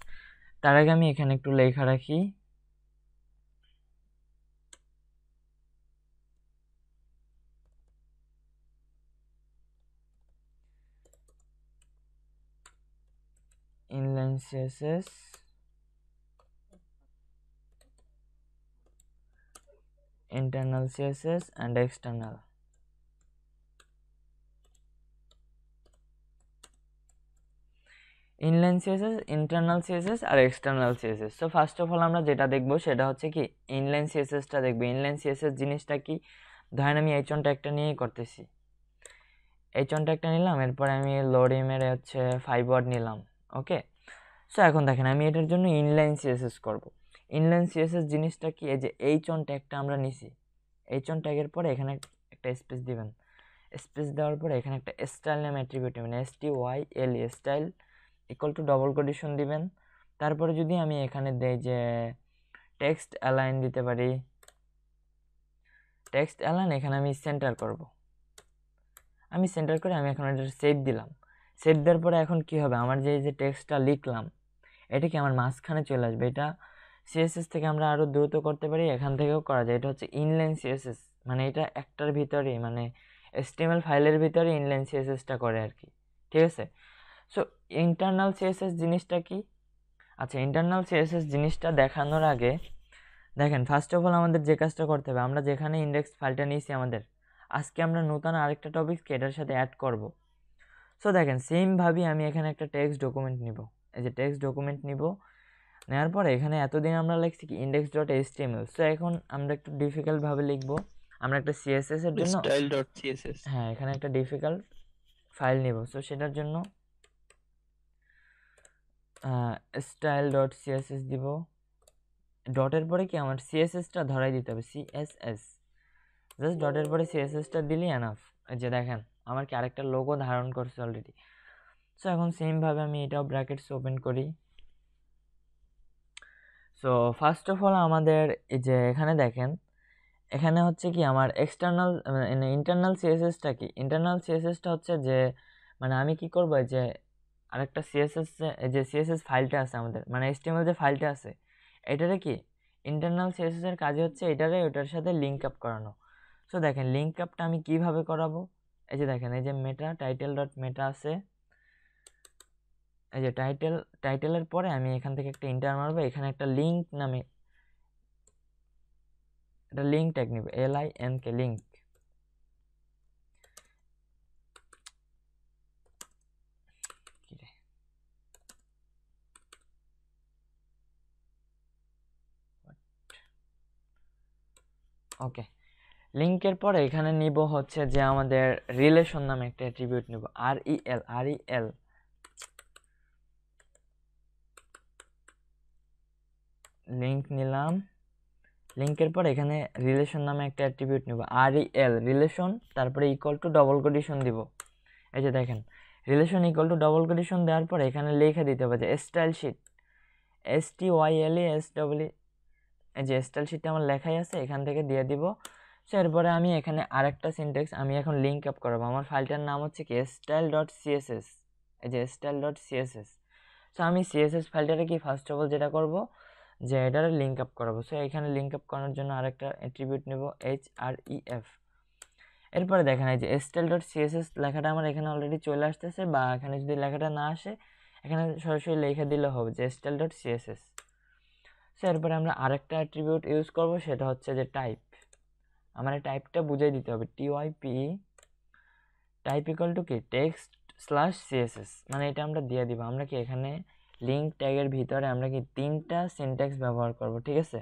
তার আগে আমি এখানে একটু লেখা রাখি। inline CSS internal CSS and external. Inline CSS, internal CSS আর external CSS. So first of all আমরা যেটা দেখবো সেটা হচ্ছে কি ইনলাইন সিএসএসটা দেখবো। ইনলাইন সিএসএস জিনিসটা কি, ধরেন আমি এইচন ট্যাগটা নিয়েই করতেছি। এইচন ট্যাগটা নিলাম, এরপরে আমি লোডিমের হচ্ছে 5 ওয়ার্ড নিলাম। ওকে, সো এখন দেখেন আমি এটার জন্য ইনলাইন সিএসএস করব। ইনলাইন সিএসএস জিনিসটা কি, এই যে এইচন ট্যাগটা আমরা নিছি, এইচন ট্যাগের পরে এখানে একটা স্পেস দিবেন। স্পেস দেওয়ার পরে এখানে একটা স্টাইল নাম অ্যাট্রিবিউট নেবেন, STYLE style equal to double quotation দিবেন। তারপরে যদি আমি এখানে দেই যে টেক্সট অ্যালাইন দিতে পারি, টেক্সট অ্যালাইন এখানে আমি সেন্টার করব। আমি সেন্টার করে আমি এখন এটা সেভ দিলাম। সেভ দেওয়ার পরে এখন কি হবে, আমার যে টেক্সটটা লিখলাম এটা কি আমার মাঝখানে চলে আসবে। এটা সিএসএস থেকে আমরা আরও দ্রুত করতে পারি, এখান থেকেও করা যায়। এটা হচ্ছে ইনলাইন সিএসএস, মানে এটা একটার ভিতরে মানে HTML ফাইলের ভিতরে ইনলাইন সিএসএসটা করে আর কি, ঠিক আছে। সো ইন্টারনাল সিএসএস জিনিসটা কি, আচ্ছা ইন্টারনাল সিএসএস জিনিসটা দেখানোর আগে দেখেন ফার্স্ট অফ অল আমাদের যে কাজটা করতে হবে, আমরা যেখানে ইন্ডেক্স ফাইলটা নিয়েছি আমাদের, আজকে আমরা নতুন আরেকটা টপিককে এটার সাথে অ্যাড করব। সো দেখেন সেমভাবেই আমি এখানে একটা টেক্সট ডকুমেন্ট নিব। এই যে টেক্সট ডকুমেন্ট নিব, নেওয়ার পরে এখানে এতদিন আমরা লিখছি কি index.html। সো এখন আমরা একটু ডিফিকাল্টভাবে লিখবো। আমরা একটা সিএসএস এর জন্য style.css হ্যাঁ এখানে একটা ডিফিকাল্ট ফাইল নিব। সো সেটার জন্য style.css দিব। ডটের পরে কি আমার সিএসএসটা ধরাই দিতে হবে, CSS, জাস্ট ডটের পরে সিএসএসটা দিলেই এনাফ। এই যে দেখেন আমার কি আরেকটা লোগো ধারণ করছে অলরেডি। সো এখন সেমভাবে আমি এটাও ব্র্যাকেটস ওপেন করি। সো ফার্স্ট অফ অল আমাদের এই যে এখানে দেখেন, এখানে হচ্ছে কি আমার এক্সটার্নাল ইন্টারনাল সিএসএসটা কি, ইন্টারনাল সিএসএসটা হচ্ছে যে মানে আমি কি করবো, এই যে আরেকটা সিএসএস, যে সিএসএস ফাইলটা আছে আমাদের, মানে এইচটিএমএল যে ফাইলটা আছে, এটারে কি ইন্টারনাল সিএসএস এর কাজে হচ্ছে এটারে ওটার সাথে লিঙ্ক আপ করানো। সো দেখেন লিঙ্ক আপটা আমি কিভাবে করাবো, এই যে দেখেন এই যে মেটা টাইটেল ডট মেটা আছে, এই যে টাইটেলের পরে আমি এখান থেকে একটা ইন্টার মারবো, এখানে একটা লিঙ্ক নামে একটা লিঙ্ক ট্যাগ নিব, LINK লিঙ্ক। ওকে, লিঙ্কের পরে এখানে নিব হচ্ছে যে আমাদের রিলেশন নামে একটা অ্যাট্রিবিউট নিব, REL লিঙ্ক নিলাম। লিঙ্কের পর এখানে রিলেশন নামে একটা অ্যাট্রিবিউট নিব, REL রিলেশন, তারপরে ইকুয়াল টু ডবল কোটেশন দিব। এই যে দেখেন relation equal to double quotation দেওয়ার পর এখানে লিখে দিতে হবে যে স্টাইল শিট, STYLESW, এই যে স্টাইল শিটটা আমার লেখাই আছে, এখান থেকে দিয়ে দিব। সো এরপরে আমি এখানে আরেকটা সিনট্যাক্স আমি এখন লিঙ্ক আপ করাবো, আমার ফাইলটার নাম হচ্ছে কি style.css, এই যে style.css। সো আমি সিএসএস ফাইলটারে কি ফার্স্ট অফ অল যেটা করব যে এটারে লিঙ্ক আপ করাবো। সো এখানে লিঙ্ক আপ করানোর জন্য আরেকটা অ্যাট্রিবিউট নেব, href। এরপরে দেখেন এই যে style.css লেখাটা আমার এখানে অলরেডি চলে আসতেছে, বা এখানে যদি লেখাটা না আসে এখানে সরাসরি লিখে দিলে হবে যে style.css। সো এরপরে আমরা আরেকটা অ্যাট্রিবিউট ইউজ করব, সেটা হচ্ছে যে টাইপ। আমার এই টাইপটা বুঝিয়ে দিতে হবে, TYPE, টাইপ ইকুয়াল টু কি টেক্সট স্ল্যাশ সিএসএস, মানে এটা আমরা দিয়ে দিব। আমরা কি এখানে লিঙ্ক ট্যাগের ভিতরে আমরা কি 3টা সিনট্যাক্স ব্যবহার করব, ঠিক আছে।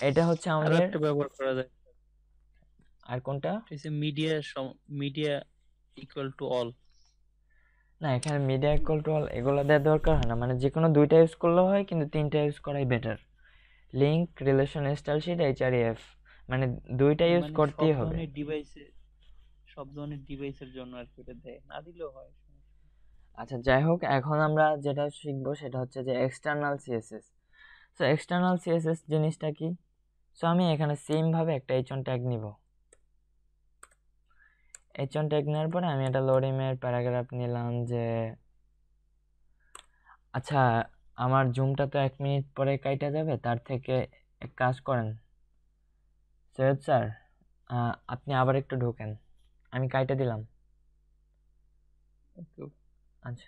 এটা হচ্ছে আরো আমাদের, একটা ব্যবহার করা যায়, আর কোনটা, মিডিয়া ইকুয়াল টু অল। না এখানে মিডিয়া ইকুয়াল টু অল এগুলো দেওয়ার দরকার হয় না, মানে যে কোনো 2টা ইউজ করলেও হয়, কিন্তু 3টা ইউজ করাই better. Link, relation, style sheet, HREF, মানে 2টা ইউজ মানে করতেই হবে। সব ধরনের ডিভাইসের জন্য আর কি, এটা দেয়, না দিলেও হয়। আচ্ছা যাই হোক, এখন আমরা যেটা শিখবো সেটা হচ্ছে যে external CSS. So external CSS জিনিসটা কি, সো আমি এখানে সেম ভাবে একটা h1 ট্যাগ নিব। h1 ট্যাগ নেওয়ার পরে আমি একটা লোডিমের প্যারাগ্রাফ নিলাম যে আচ্ছা আমার জুমটা তো 1 মিনিট পরে কাইটা যাবে, তার থেকে এক কাজ করেন সৈয়দ স্যার, আপনি আবার একটু ঢোকেন, আমি কাইটা দিলাম। আচ্ছা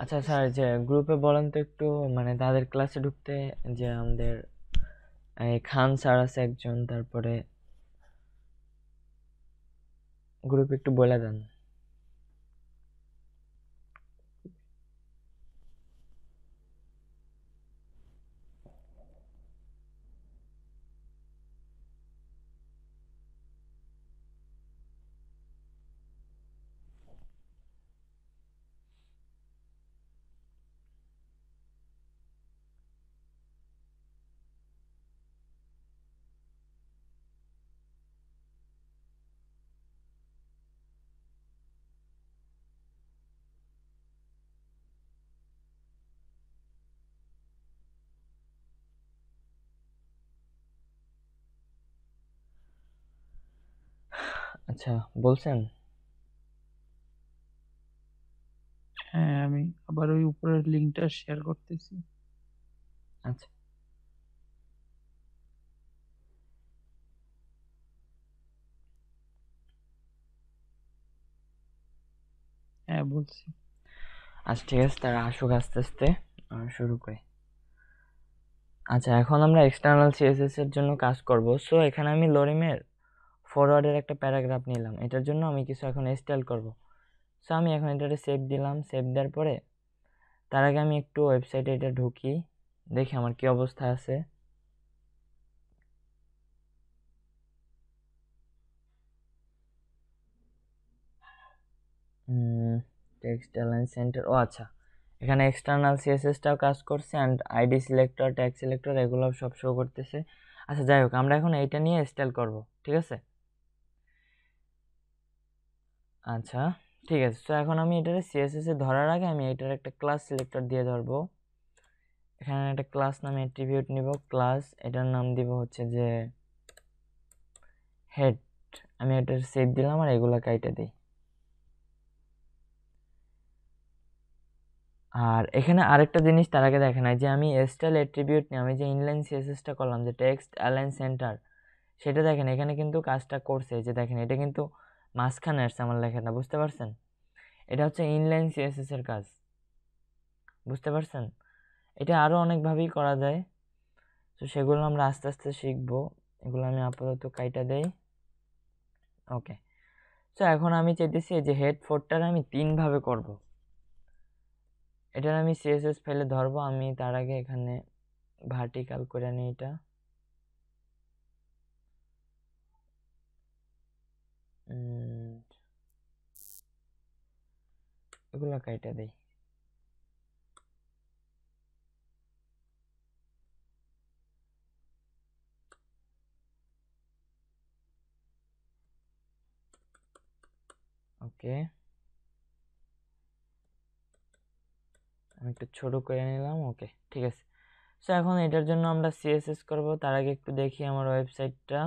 আচ্ছা স্যার, যে গ্রুপে বলেন তো একটু, মানে তাদের ক্লাসে ঢুকতে, যে আমাদের এই খান স্যার আছে একজন, তারপরে গ্রুপে একটু বলে দেন। আচ্ছা বলছেন? হ্যাঁ, আমি আবার ওই উপরের লিঙ্কটা শেয়ার করতেছি। আচ্ছা হ্যাঁ, বলছি। আচ্ছা ঠিক আছে, তারা আসুক আস্তে আস্তে, শুরু করি। আচ্ছা এখন আমরা এক্সটার্নাল সিএসএস এর জন্য কাজ করব। সো এখানে আমি লরিমের ফরওয়ার্ডের একটা প্যারাগ্রাফ নিলাম, এটার জন্য আমি কিছু এখন স্টাইল করব। সো আমি এখন এটাতে সেভ দিলাম। সেভ দেওয়ার পরে তার আগে আমি একটু ওয়েবসাইটে এটা ঢুকি, দেখি আমার কি অবস্থা আছে। টেক্সট অ্যালাইন সেন্টার, ও আচ্ছা, এখানে এক্সটার্নাল সিএসএসটাও কাজ করছে and ID selector, tag selector এগুলো সব শো করতেছে। আচ্ছা যাই হোক, আমরা এখন এইটা নিয়ে স্টাইল করব, ঠিক আছে? আচ্ছা ঠিক আছে। তো এখন আমি এটার সিএসএস এ ধরার আগে আমি এটার একটা ক্লাস সিলেক্টর দিয়ে ধরবো। এখানে একটা ক্লাস নামে অ্যাট্রিবিউট নিব, ক্লাস, এটার নাম দিব হচ্ছে যে হেড। আমি এটার সেভ দিলাম আর এগুলা কাইটা দিই। আর এখানে আরেকটা জিনিস তার আগে দেখেন, যে আমি স্টাইল অ্যাট্রিবিউট নিয়ে আমি যে ইনলাইন সিএসএসটা করলাম, যে টেক্সট অ্যালাইন সেন্টার, সেটা দেখেন এখানে কিন্তু কাজটা করছে। যে দেখেন এটা কিন্তু মাঝখানে আসছে আমার লেখাটা, বুঝতে পারছেন? এটা হচ্ছে ইনলাইন সিএসএস এর কাজ, বুঝতে পারছেন? এটা আরও অনেকভাবেই করা যায়, তো সেগুলো আমরা আস্তে আস্তে শিখবো। এগুলো আমি আপাতত কাইটা দেই। ওকে, তো এখন আমি চাইতেছি যে হেড ফোরটার আমি 3 ভাবে করব। এটার আমি সিএসএস ফাইলে ধরবো। আমি তার আগে এখানে ভার্টিক্যাল করে নিই এটা। এগুলো কাইটা দেই। ওকে, আমি একটু ছোট করে নিলাম। ওকে ঠিক আছে। সো এখন এটার জন্য আমরা সিএসএস করব। তার আগে একটু দেখি আমার ওয়েবসাইটটা।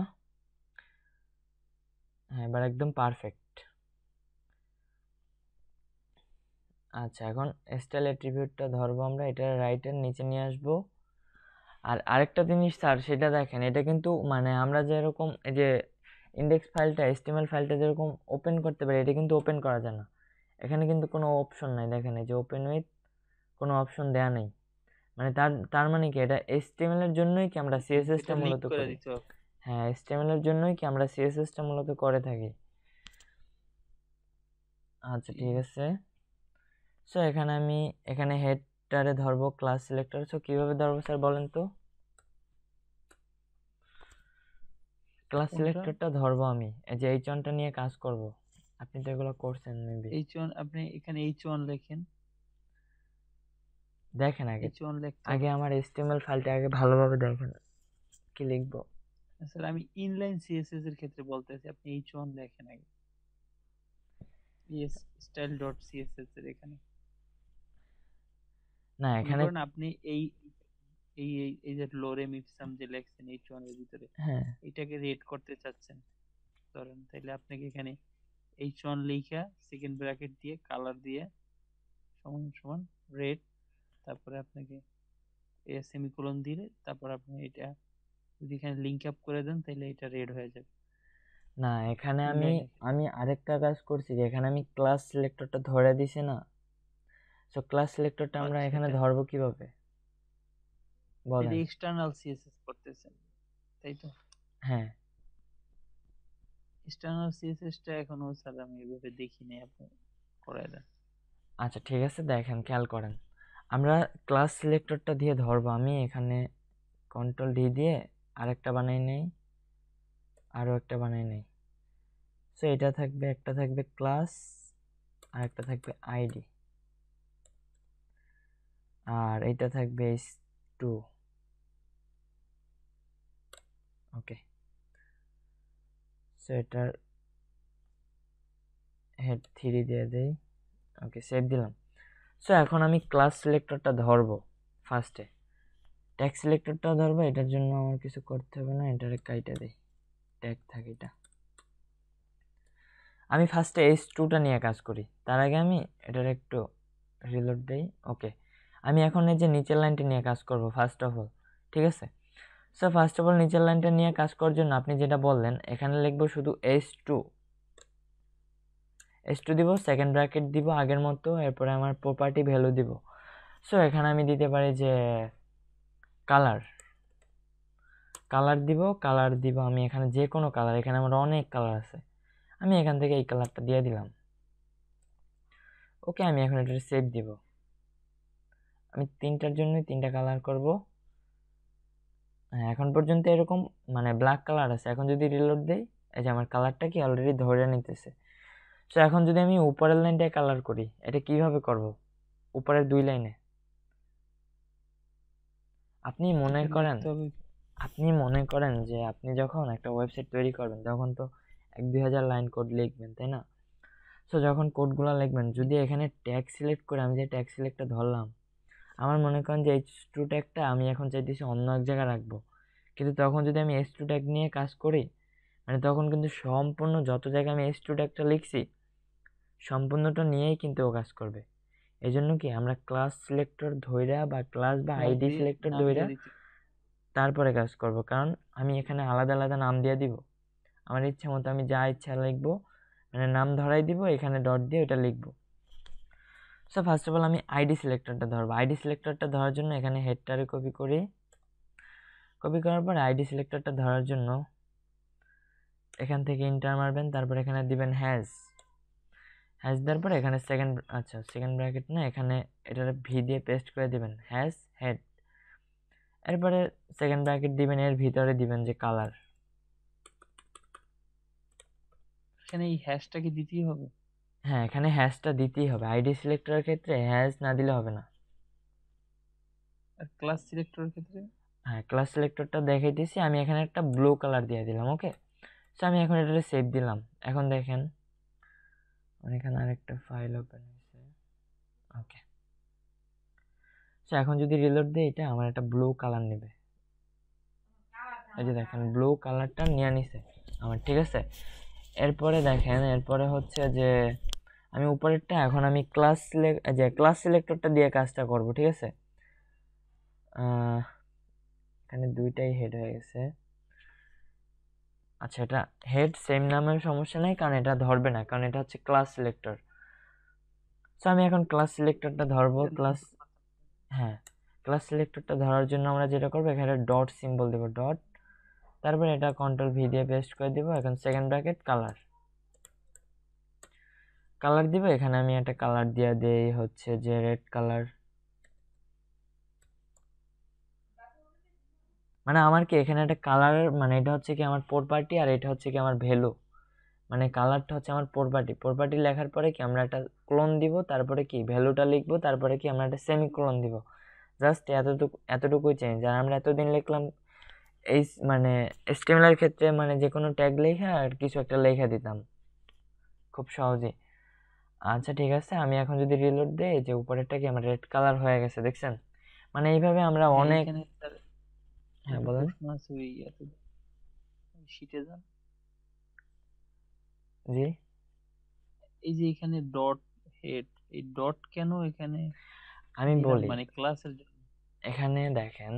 হ্যাঁ, এবার একদম পারফেক্ট। আচ্ছা এখন স্টাইল অ্যাট্রিবিউটটা ধরবো আমরা, এটা রাইটের নিচে নিয়ে আসবো। আর আরেকটা জিনিস স্যার, সেটা দেখেন, এটা কিন্তু মানে আমরা যেরকম এই যে ইন্ডেক্স ফাইলটা, এসটিএমএল ফাইলটা যেরকম ওপেন করতে পারি, এটা কিন্তু ওপেন করা যায় না। এখানে কিন্তু কোনো অপশন নাই, দেখেন এই যে ওপেন উইথ, কোনো অপশন দেয়া নেই। মানে তার তার মানে কি, এটা এসটিএমএল এর জন্যই কি আমরা সিএসএসটা এটা লিঙ্ক মূলত করে করি। দিতে হবে। হ্যাঁ, এসটিএমএল এর জন্যই কি আমরা সিএসএসটা মূলত করে থাকি। আচ্ছা ঠিক আছে। সো এখানে আমি এখানে হেডটারে ধরবো ক্লাস সিলেক্টর। সো কিভাবে ধরবো স্যার বলেন তো? ক্লাস কোনটা? সিলেক্টরটা ধরবো আমি, এই যে এইচনটা নিয়ে কাজ করব। আপনি তো এগুলো করছেন মেবি। H1, আপনি এখানে H1 লেখেন। দেখেন আগে, H1 লিখতে আগে হবে। আমার এসটিএমএল ফাইলটা আগে ভালোভাবে দেখেন কি লিখবো। স্যার আমি ইনলাইন সিএসএস এর ক্ষেত্রে বলতেছি, আপনি H1 লেখেন আগে। ইএস স্টাইল ডট সিএসএস এর এখানে না মনে এখানে, করেন আপনি এই এই এই এই যে লোরেম ইপসাম যে লেখছেন H1 এর ভিতরে, হ্যাঁ এটাকে রেড করতে চাচ্ছেন ধরেন, তাহলে আপনাকে এখানে H1 লিখা সেকেন্ড ব্র্যাকেট দিয়ে কালার দিয়ে সমান সমান রেড, তারপরে আপনাকে সেমিকোলন দিলে তারপর আপনি এটা যদি এখানে লিংক আপ করে দেন তাহলে এটা রেড হয়ে যাবে না, এখানে আমি ইনলাইনের ক্ষেত্রে। আমি আরেকটা কাজ করছি, যে এখানে আমি ক্লাস সিলেক্টরটা ধরে দিছি না। সো ক্লাস সিলেক্টরটা আমরা আচ্ছা, এখানে এটা ধরবো কিভাবে এটা বলেন? এক্সটার্নাল সিএসএস করতেছেন, তাই তো? হ্যাঁ এক্সটার্নাল সিএসএসটা এখনো স্যার আমি এভাবে দেখি নাই, আপনি করায় দেন। আচ্ছা ঠিক আছে, দেখেন খেয়াল করেন, আমরা ক্লাস সিলেক্টরটা দিয়ে ধরবো। আমি এখানে কন্ট্রোল ডি দিয়ে আরেকটা বানাই নেই, আরও একটা বানাই নেই। সো এটা থাকবে, একটা থাকবে ক্লাস আর একটা থাকবে আইডি, আর এটা থাকবে টু। ওকে, সো এটার হেড 3 দিয়ে দেই। ওকে, সেভ দিলাম। সো এখন আমি ক্লাস সিলেক্টরটা ধরবো ফার্স্টে, ট্যাগ সিলেক্টরটা ধরবো। এটার জন্য আমার কিছু করতে হবে না, এটার কাইটা দেই, ট্যাগ থাকে এটা। আমি ফার্স্টে H2টা নিয়ে কাজ করি। তার আগে আমি এটার একটু রিলোড দেই। ওকে, আমি এখন এই যে নিচের লাইনটা নিয়ে কাজ করব ফার্স্ট অফ অল, ঠিক আছে? সো ফার্স্ট অফ অল নিচের লাইনটা নিয়ে কাজ করার জন্য আপনি যেটা বললেন, এখানে লিখবো শুধু H2 দিব, সেকেন্ড ব্র্যাকেট দিব আগের মতো, এরপরে আমার প্রপার্টি ভ্যালু দিব। সো এখানে আমি দিতে পারি যে কালার দিব আমি এখানে যে কোনো কালার, এখানে আমার অনেক কালার আছে, আমি এখান থেকে এই কালারটা দিয়ে দিলাম। ওকে, আমি এখন এটা সেভ দিব। আমি তিনটার জন্য তিনটা কালার করব। হ্যাঁ, এখন পর্যন্ত এরকম মানে ব্ল্যাক কালার আছে। এখন যদি রিলোড দেই, এই যে আমার কালারটা কি অলরেডি ধরে নিতেছে। সো এখন যদি আমি উপরের লাইনটায় কালার করি, এটা কিভাবে করব? উপরের 2 লাইনে আপনি মনে এটা করেন লিখতে হবে। যে আপনি যখন একটা ওয়েবসাইট তৈরি করবেন তখন তো 1-2 হাজার লাইন কোড লিখবেন, তাই না? সো যখন কোডগুলো লিখবেন, যদি এখানে ট্যাগ সিলেক্ট করে আমি যে ট্যাগ সিলেক্টটা ধরলাম, আমার মনে করেন যে H2 ট্যাগটা আমি এখন চাইতেছি অন্য এক জায়গায় রাখবো, কিন্তু তখন যদি আমি H2 ট্যাগ নিয়ে কাজ করি, মানে তখন কিন্তু সম্পূর্ণ যত জায়গায় আমি H2 ট্যাগটা লিখছি সম্পূর্ণটা নিয়েই কিন্তু ও কাজ করবে। এই জন্য কি আমরা ক্লাস সিলেক্টর ধইরা বা ক্লাস বা ক্লাস আইডি দিয়ে সিলেক্টর নাম ধইরা দিয়ে দিতে। তারপরে কাজ করব, কারণ আমি এখানে আলাদা আলাদা নাম দিয়ে দিব। আমার ইচ্ছে মতো আমি যা ইচ্ছা লিখবো, মানে নাম ধরাই দিব, এখানে ডট দিয়ে ওটা লিখবো। সো ফার্স্ট অফ অল আমি আইডি সিলেক্টরটা ধরবো। আইডি সিলেক্টরটা ধরার জন্য এখানে হেডটারে কপি করার পর আইডি সিলেক্টরটা ধরার জন্য এখান থেকে ইন্টার মারবেন, তারপর এখানে দিবেন হ্যাজ দেওয়ার পর এখানে সেকেন্ড ব্র্যাকেট না, এখানে এটার ভি দিয়ে পেস্ট করে দিবেন হ্যাজ হেড। এরপরে সেকেন্ড ব্র্যাকেট দিবেন, এর ভিতরে দিবেন যে কালার। এখানে এই হ্যাশটা কি দিতেই হবে? হ্যাঁ, এখানে হ্যাশটা দিতেই হবে। আইডি সিলেক্টরের ক্ষেত্রে হ্যাশ না দিলে হবে না। আর ক্লাস সিলেক্টরের ক্ষেত্রে? হ্যাঁ, ক্লাস সিলেক্টরটা দেখাইতেছি, আমি এখানে একটা ব্লু কালার দিয়ে দিলাম। ওকে, সো আমি এখন এটা সেভ দিলাম। এখন দেখেন আমার এখানে আরেকটা ফাইল ওপেন হয়েছে। ওকে, সো এখন যদি রিলোড দিই, এটা আমার একটা ব্লু কালার নেবে। এই যে দেখেন ব্লু কালারটা নিয়ে নিছে আমার, ঠিক আছে? এরপরে দেখেন, এরপরে হচ্ছে যে আমি উপরেরটা এখন আমি ক্লাস সিলেক্টরটা দিয়ে কাজটা করব, ঠিক আছে? এখানে দুইটাই হেড হয়ে গেছে। আচ্ছা, এটা হেড সেম নামের সমস্যা নাই, কারণ এটা ধরবে না, কারণ এটা হচ্ছে ক্লাস সিলেক্টর। সো আমি এখন ক্লাস সিলেক্টরটা ধরবো। হ্যাঁ, ক্লাস সিলেক্টরটা ধরার জন্য আমরা যেটা করবো, এখানে ডট সিম্বল দেবো, ডট, তারপরে এটা কন্ট্রোল ভি দিয়ে পেস্ট করে দিব। এখন সেকেন্ড ব্র্যাকেট কালার দিব। এখানে আমি একটা কালার দিয়ে দেই হচ্ছে যে রেড কালার। মানে আমার কি এখানে একটা কালার, মানে এটা হচ্ছে কি আমার প্রপার্টি আর এটা হচ্ছে কি আমার ভ্যালু। মানে কালারটা হচ্ছে আমার প্রপার্টি লেখার পরে কি আমরা একটা ক্লোন দিব, তারপরে কি ভ্যালুটা লিখবো, তারপরে কি আমরা একটা সেমিকোলন দিব। জাস্ট এতটুকুই চেঞ্জ। আর আমরা এতদিন লিখলাম এই মানে HTML এর ক্ষেত্রে মানে যে কোনো ট্যাগ লেখা আর কিছু একটা লেখা দিতাম খুব সহজেই। আচ্ছা, ঠিক আছে, আমি এখন যদি রিলোড দেই, যে উপরেরটা কি আমার রেড কালার হয়ে গেছে, দেখছেন? মানে এইভাবে আমরা হ্যাঁ, অনেক। এখানে তার হ্যাঁ, একটা বলেন। প্রশ্ন আছে, ওই শিটে যান। জি, এই যে এখানে ডট হেড, এই ডট কেন এখানে আমি দিলাম, বলি। মানে ক্লাসের জন্য? এখানে দেখেন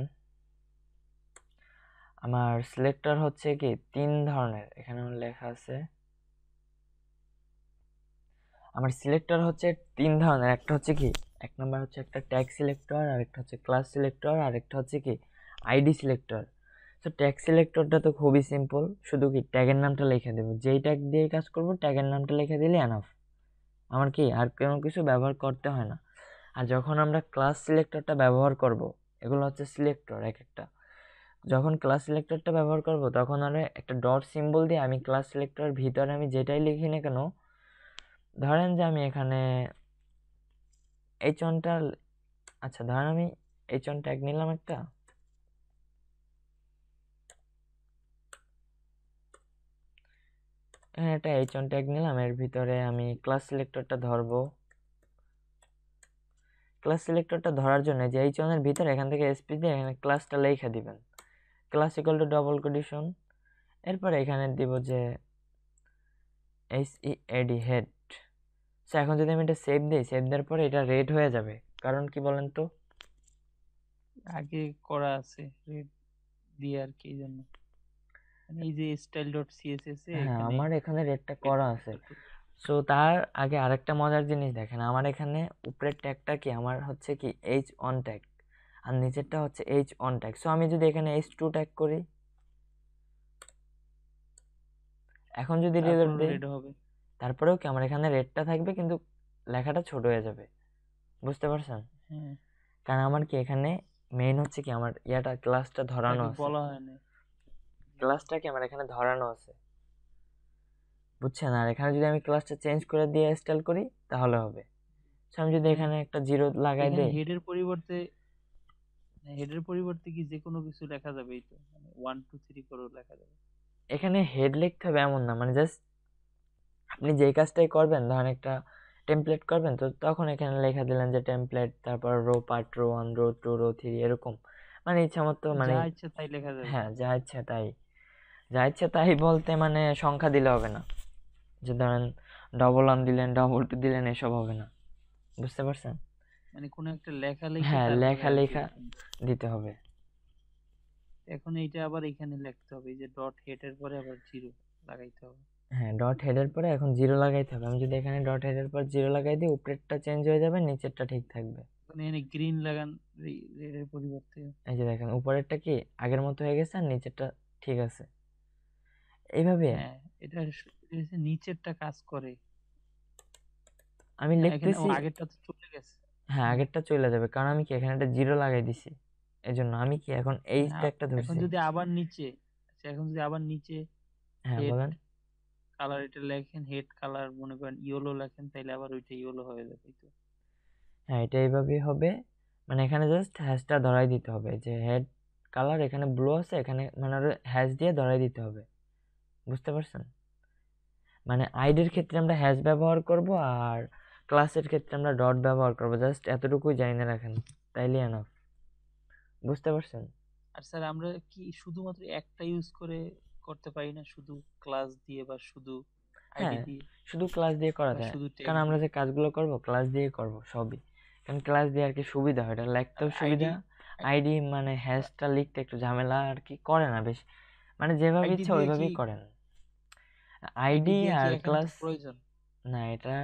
আমার সিলেক্টর হচ্ছে কি 3 ধরনের, এখানে আমার লেখা আছে। আমার সিলেক্টর হচ্ছে 3 ধরনের। একটা হচ্ছে কি, এক নাম্বার হচ্ছে একটা ট্যাগ সিলেক্টর, আরেকটা হচ্ছে ক্লাস সিলেক্টর, আরেকটা হচ্ছে কি আইডি সিলেক্টর। তো ট্যাগ সিলেক্টরটা তো খুবই সিম্পল, শুধু কি ট্যাগের নামটা লিখে দেবো। যেই ট্যাগ দিয়ে কাজ করব ট্যাগের নামটা লিখে দিলে এনাফ, আমার কি আর কোনো কিছু ব্যবহার করতে হয় না। আর যখন আমরা ক্লাস সিলেক্টরটা ব্যবহার করব, এগুলো হচ্ছে সিলেক্টর এক একটা। যখন ক্লাস সিলেক্টরটা ব্যবহার করব তখন আর একটা ডট সিম্বল দিয়ে আমি ক্লাস সিলেক্টরের ভিতরে আমি যেটাই লিখি না কেন, ধরেন যে আমি এখানে H1টা, আচ্ছা ধরেন আমি H1 ট্যাগ নিলাম একটা, এখানে একটা H1 ট্যাগ নিলাম, এর ভিতরে আমি ক্লাস সিলেক্টরটা ধরবো। ক্লাস সিলেক্টরটা ধরার জন্য যে H1 এর ভিতরে এখান থেকে এসপি দিয়ে এখানে ক্লাসটা লেখা দিবেন, class equal to double quotation. এরপরে এখানে দিব যে HEAD হেড। সো এখন যদি আমি এটা সেভ দিই, সেভ দেওয়ার পরে এটা রেড হয়ে যাবে, কারণ কি বলেন তো? আগে করা আছে রেড দিয়ে আর কি, এই জন্য মানে এই যে স্টাইল ডট সিএসএস এ হ্যাঁ, এখানে আমার এখানে রেডটা red করা আছে। সো তার আগে আরেকটা মজার জিনিস দেখেন, আমার এখানে উপরের ট্যাগটা কি, আমার হচ্ছে কি এইচ অন ট্যাগ, আর নিচেরটা হচ্ছে এইচ অন ট্যাগ। সো আমি যদি এখানে H2 ট্যাগ করি, এখন যদি রিলোড তারপর দিই, রেড হবে। তারপরেও কি আমার এখানে রেডটা থাকবে, কিন্তু লেখাটা ছোট হয়ে যাবে। বুঝতে পারছেন? হ্যাঁ, কারণ আমার কি এখানে মেইন হচ্ছে কি আমার ইয়াটা ক্লাসটা ধরানো তাকে আছে, বলা হয় না। ক্লাসটা কি আমার এখানে ধরানো আছে, বুঝছেন? আর এখানে যদি আমি ক্লাসটা চেঞ্জ করে দিয়ে স্টাইল করি তাহলে হবে। So আমি যদি হ্যাঁ, এখানে একটা জিরো লাগাই এখানে দেই, হেডের পরিবর্তে কি যে কোনো কিছু লেখা যাবে, এই তো মানে 1 2 3 করেও লেখা যাবে। এখানে হেড লিখতে হবে এমন না, মানে জাস্ট আপনি যেই কাজটাই করবেন, ধরেন একটা টেমপ্লেট করবেন, তো তখন এখানে লেখা দিলেন যে টেমপ্লেট, তারপর row part, row 1, row 2, row 3, এরকম মানে ইচ্ছা মতো, মানে যা ইচ্ছা তাই লেখা যাবে। হ্যাঁ যা ইচ্ছা তাই, যা ইচ্ছা তাই বলতে মানে সংখ্যা দিলে হবে না, যে ধরেন ডবল 1 দিলেন, ডবল 2 দিলেন, এসব হবে না। বুঝতে পারছেন? মানে কোনো একটা লেখা লিখে হ্যাঁ, তারপরে লেখা আর কি লেখা দিতে হবে। এখন এইটা আবার এখানে লিখতে হবে, এই যে ডট হেডের পরে আবার জিরো লাগাইতে হবে। হ্যাঁ, ডট হেডের পরে এখন জিরো লাগাইতে হবে। আমি যদি এখানে ডট হেডের পর জিরো লাগাই দিই, উপরেরটা চেঞ্জ হয়ে যাবে, নিচেরটা ঠিক থাকবে। মানে এখানে গ্রিন লাগান রেডের পরিবর্তে। এই যে দেখেন উপরেরটা কি আগের মতো হয়ে গেছে, আর নিচেরটা ঠিক আছে। এইভাবে হ্যাঁ, এটা হচ্ছে নিচেরটা কাজ করে। আমি না, এখানে লিখতেছি। আগেরটা তো চলে গেছে। হ্যাঁ, আগেরটা চলে যাবে, কারণ আমি কি এখানে একটা জিরো লাগাই দিছি, এই জন্য আমি কি এখন এই হ্যাঁ, ট্যাগটা এখন ধরছি। যদি আবার নিচে, আচ্ছা, এখন যদি আবার নিচে হ্যাঁ হেড বলেন। কালার এটা লেখেন, হেড কালার মনে করেন ইয়েলো লেখেন, তাইলে আবার ওইটা ইয়েলো হয়ে যাবে, এই তো। হ্যাঁ, এটা এইভাবেই হবে। মানে এখানে জাস্ট হ্যাশটা ধরাই দিতে হবে, যে হেড কালার এখানে ব্লু আছে, এখানে মানে হ্যাশ দিয়ে ধরাই দিতে হবে। বুঝতে পারছেন? মানে আইডির ক্ষেত্রে আমরা হ্যাশ ব্যবহার করব, আর ক্লাসের ক্ষেত্রে আমরা ডট ব্যবহার করব। জাস্ট এতটুকুই জানিয়ে রাখেন, তাইলে এনাফ। বুঝতে পারছেন? আর স্যার আমরা কি শুধুমাত্র একটা ইউজ করে করতে পারি না, শুধু ক্লাস দিয়ে বা শুধু আইডি হ্যাঁ, দিয়ে শুধু ক্লাস দিয়ে করা বা যায়, শুধু ট্যাগ কারণ আমরা দিয়ে? যে কাজগুলো করব ক্লাস দিয়ে করব সবই। কারণ ক্লাস দিয়ে আর কি সুবিধা হয়, এটা আর লিখতেও আইডি সুবিধা। আইডি মানে হ্যাশটা লিখতে একটু ঝামেলা আর কি, করে না বেশ, মানে যেভাবে আইডি ইচ্ছা দিয়ে কি ওইভাবেই করেন। আইডি আইডি দিয়ে কি আর একান্ত ক্লাস, প্রয়োজন? না এটা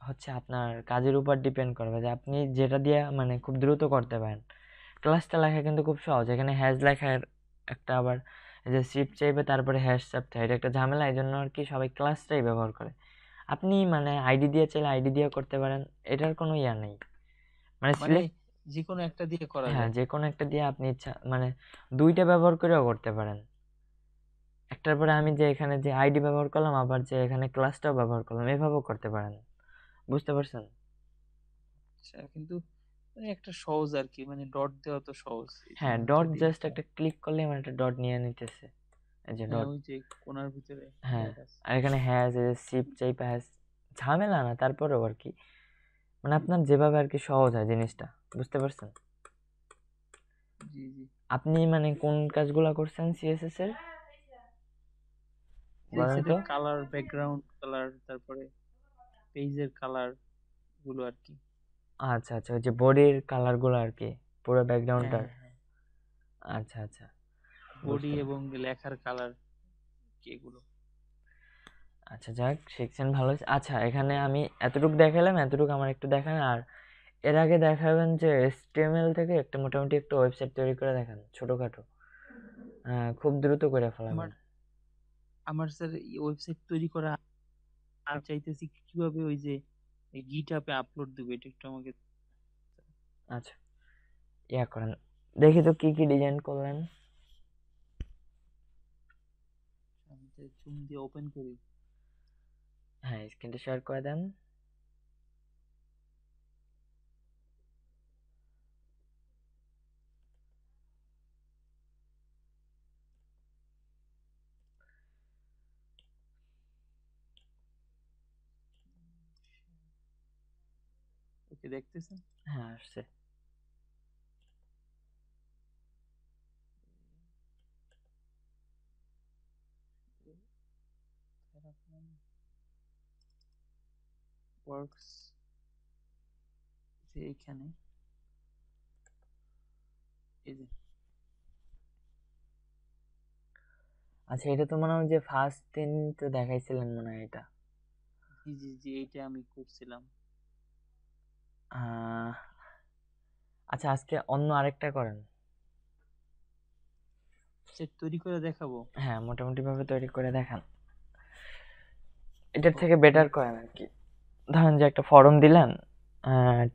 হচ্ছে আপনার কাজের উপর ডিপেন্ড করবে, যে আপনি যেটা দিয়ে মানে খুব দ্রুত করতে পারেন। ক্লাসটা লেখা কিন্তু খুব সহজ, এখানে হ্যাশ লেখার একটা আবার এই যে শিফট চাইবে তারপরে হ্যাশ চাপতে হয়, এটা একটা ঝামেলা, এই জন্য আর কি সবাই ক্লাসটাই ব্যবহার করে। আপনি মানে আইডি দিয়ে চাইলে আইডি দিয়ে করতে পারেন, এটার কোনো ইয়া নেই, মানে মানে সিলেক্ট। যে কোনো একটা দিয়ে করা হ্যাঁ, যায়। যে কোনো একটা দিয়ে আপনি ইচ্ছা মানে দুইটা ব্যবহার করেও করতে পারেন। একটার পরে আমি যে এখানে যে আইডি ব্যবহার করলাম, আবার যে এখানে ক্লাসটাও ব্যবহার করলাম, এভাবেও করতে পারেন। বুঝতে পারছেন? আচ্ছা, কিন্তু মানে একটা সহজ আর কি, মানে ডট দেওয়া তো সহজ, এই হ্যাঁ, জন্য তো ডট দিই। জাস্ট একটা ক্লিক করলে আমার একটা ডট নিয়ে নিতেছে, এই যে হ্যাঁ, ডট। ওই যে কোণার ভিতরে হ্যাঁ, ডট আছে। আর এখানে হ্যাশ, এই যে শিফট চাইপা হ্যাশ, ঝামেলা না তারপরেও আর কি, মানে আপনার যেভাবে আর কি সহজ হয় জিনিসটা। বুঝতে পারছেন? জি জি। আপনি মানে কোন কাজগুলা করছেন সিএসএস এর বলেন তো? কালার, ব্যাকগ্রাউন্ড কালার, তারপরে পেজের কালার গুলো আর কি। আচ্ছা আচ্ছা, ওই যে বডির কালার গুলো আর কি, পুরো হ্যাঁ ব্যাকগ্রাউন্ডটার। হ্যাঁ, আচ্ছা আচ্ছা, বডি বুঝতে এবং লেখার কালার কি এগুলো। আচ্ছা, যাক শিখছেন, ভালো হয়েছে। আচ্ছা, এখানে আমি এতটুকু দেখালাম, এতটুকু আমার একটু দেখান, আর এর আগে দেখাবেন যে HTML থেকে একটা মোটামুটি একটা ওয়েবসাইট তৈরি করে দেখান, ছোটখাটো, খুব দ্রুত করে আমার ফেলাবেন। আমার স্যার ওয়েবসাইট তৈরি করা, আর চাইতেছি কিভাবে ওই যে গিটহাবে আপলোড দেবো, এটা একটু আমাকে। আচ্ছা, ইয়া করেন, দেখি তো কি কি ডিজাইন করলেন। আমি তো জুম দিয়ে ওপেন করি। হ্যাঁ, স্ক্রিনটা শেয়ার করে দেন। ওকে, দেখতেছেন? হ্যাঁ, আসছে। ওয়ার্কস যে এইখানে এই যে আচ্ছা এটা তো মনে হয় যে ফার্স্ট দিন তো দেখাইছিলেন মনে হয় এটা। জি জি জি এইটা আমি করছিলাম। আহ, আচ্ছা আজকে অন্য আরেকটা করেন। সেট তৈরি করে দেখাবো। হ্যাঁ মোটামুটি ভাবে তৈরি করে দেখান, এটার থেকে ওকে বেটার করেন আর কি। ধরেন যে একটা ফর্ম দিলেন,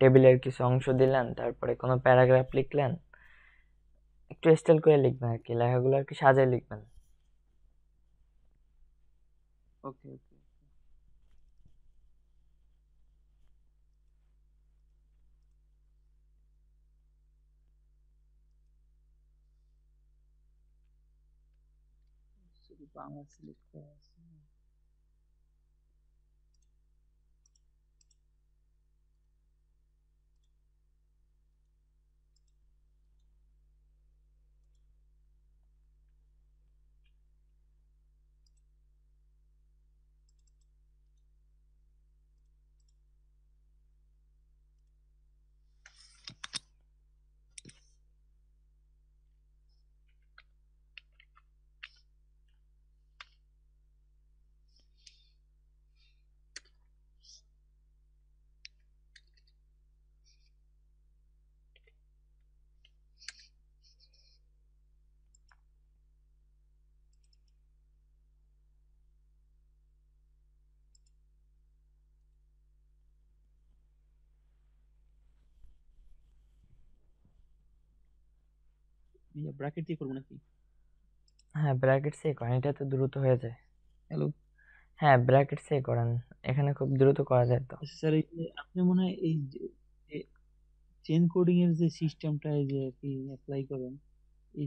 টেবিলের কিছু অংশ দিলেন, তারপরে কোনো প্যারাগ্রাফ লিখলেন, একটু স্টাইল করে লিখবেন আর কি, লেখাগুলো আর কি সাজায় লিখবেন। ওকে ওকে শুধু বাংলা সিলেক্ট করা আছে। ব্র্যাকেট দিয়ে করবো নাকি? হ্যাঁ ব্র্যাকেটসেই করেন, এটা তো দ্রুত হয়ে যায়। হ্যালো হ্যাঁ ব্র্যাকেটসেই করেন, এখানে খুব দ্রুত করা যায় তো। স্যার, এই যে আপনি মনে হয় এই চেন কোডিং এর যে সিস্টেমটা এই যে আপনি অ্যাপ্লাই করেন,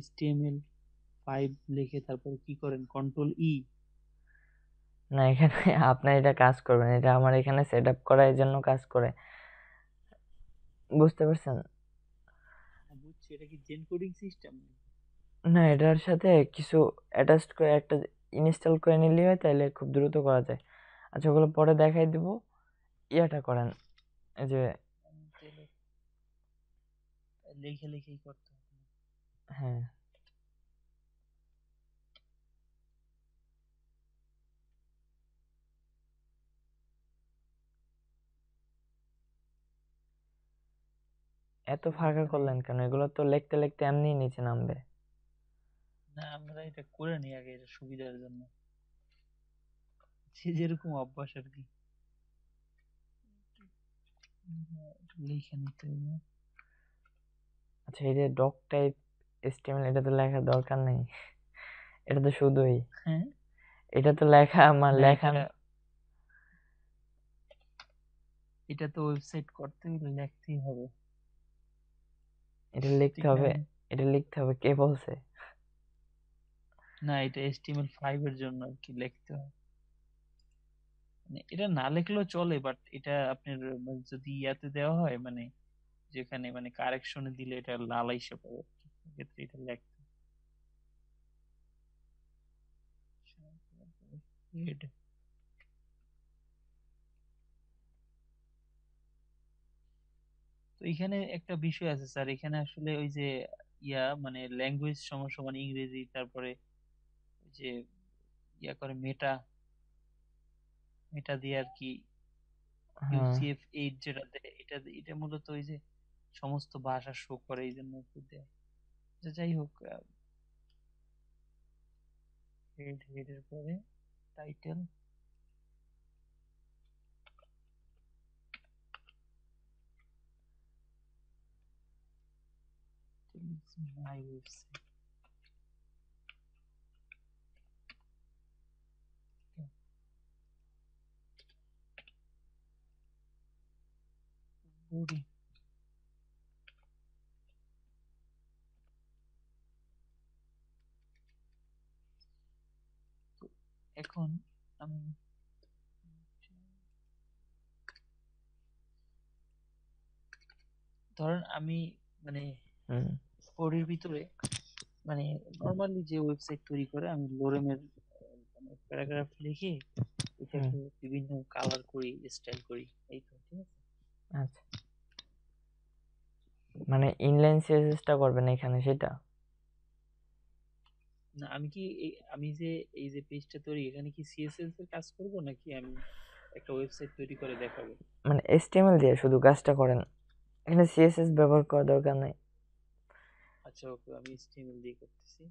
HTML5 লিখে তারপরে কি করেন, কন্ট্রোল ই। না এখানে আপনার এটা কাজ করবেন, এটা আমার এখানে সেট আপ করা এই জন্য কাজ করে, বুঝতে পারছেন? বুঝছি, এটা কি চেন কোডিং সিস্টেম? না এটার সাথে কিছু অ্যাটাচ করে একটা ইনস্টল করে নিলে হয়, তাহলে খুব দ্রুত করা যায়। আচ্ছা ওগুলো পরে দেখাই দিব, ইয়াটা করেন, এই যে লিখে লিখেই করতে হবে। হ্যাঁ এত ফাঁকা করলেন কেন? এগুলো তো লিখতে লিখতে এমনি নিচে নামবে। না, আমরা এটা করে নিই আগে, এটা সুবিধার জন্য, যে যেরকম অভ্যাস আর কি। লিখে নিতে হবে। আচ্ছা এই যে ডক টাইপ HTML, এটা তো লেখার দরকার নেই, এটা তো শুধুই, হ্যাঁ, এটা তো লেখা আমার না লেখা এটা তো ওয়েবসাইট করতে হলে লিখতেই হবে, এটা লিখতে ঠিক না? হবে, এটা লিখতে হবে, কে বলছে? না, এটা HTML5 এর জন্য আর কি লিখতে হবে। মানে এটা না লিখলেও চলে, বাট এটা আপনার মানে যদি ইয়াতে দেওয়া হয়, মানে যেখানে মানে কারেকশনে দিলে এটা লাল আইসা পড়ে, সেক্ষেত্রে এটা লিখতে head। তো এখানে একটা বিষয় আছে স্যার, এখানে আসলে ওই যে মানে ল্যাঙ্গুয়েজ সমান ইংরেজি, তারপরে ওই যে করে মেটা মেটা দিয়ে আর কি, হ্যাঁ UCF8 যেটা দেয়, এটা এটা মূলত ওই যে সমস্ত ভাষা শো করে, এই জন্য একটু দেয়। যাই হোক, হেডের পরে টাইটেল, মাই ওয়েবসাইট। এখন আমি ধরেন আমি মানে হুম কোডের ভিতরে মানে নর্মালি যে ওয়েবসাইট তৈরি করে, আমি লোরেমের প্যারাগ্রাফ লিখে ওইটাকে বিভিন্ন কালার করি, স্টাইল করি, এই তো, ঠিক আছে। আচ্ছা, মানে ইনলাইন সিএসএসটা করবেন এখানে সেটা? না আমি কি আমি যে এই যে পেজটা তৈরি, এখানে কি সিএসএস এর কাজ করব নাকি আমি একটা ওয়েবসাইট তৈরি করে দেখাবো? মানে HTML দিয়ে শুধু কাজটা করেন, এখানে সিএসএস ব্যবহার করার দরকার নেই। আচ্ছা ওকে, আমি HTML দিয়ে করতেছি।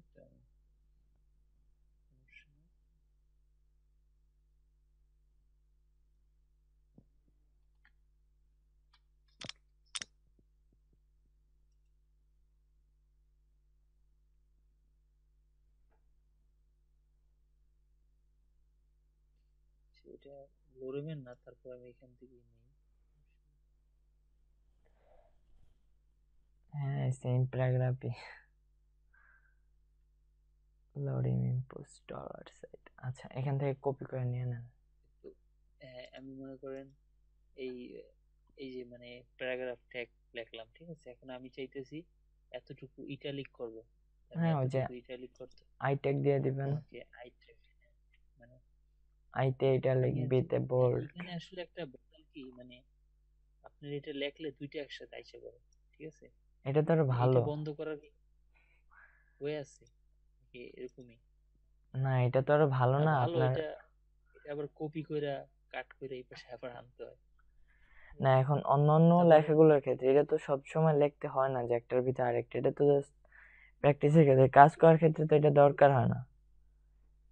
এটা লোরেমের না, তারপর আমি এখান থেকে নিই। হ্যাঁ, সেম প্যারাগ্রাফই। লোডিং ইম্পোর্ট ডলার সাইট, আচ্ছা এখান থেকে কপি করে নিয়ে নেন। তো আমি মনে করেন এই এই যে মানে প্যারাগ্রাফ ট্যাগ লিখলাম, ঠিক আছে। এখন আমি চাইতেছি এতটুকু ইটালিক করব, আমি হ্যাঁ, ওই যে এতটুকু ইটালিক করতে আই ট্যাগ দিয়ে দিবেন, আমাকে আই ট্যাগ, মানে আইতে ইটালিক, আমি বিতে বোল্ড। এখানে আসলে একটা ব্যাপার কি, মানে আপনার এটা লেখলে দুইটা একসাথে আইসা পড়ে, ঠিক আছে। এটা তো আরো এটা ভালো। বন্ধ করার হয়ে আছে নাকি এরকমই? না, এটা তো আরো ভালো না ভালো, আপনার। এটা এটা আবার কপি কইরা কাট কইরা এই পাশে আবার আনতে হয়। না, এখন অন্যান্য তারপরে লেখাগুলোর ক্ষেত্রে এটা তো সবসময় লিখতে হয় না যে একটার ভিতরে আরেকটা, এটা তো জাস্ট প্র্যাকটিসের ক্ষেত্রে, কাজ করার ক্ষেত্রে তো এটা দরকার হয় না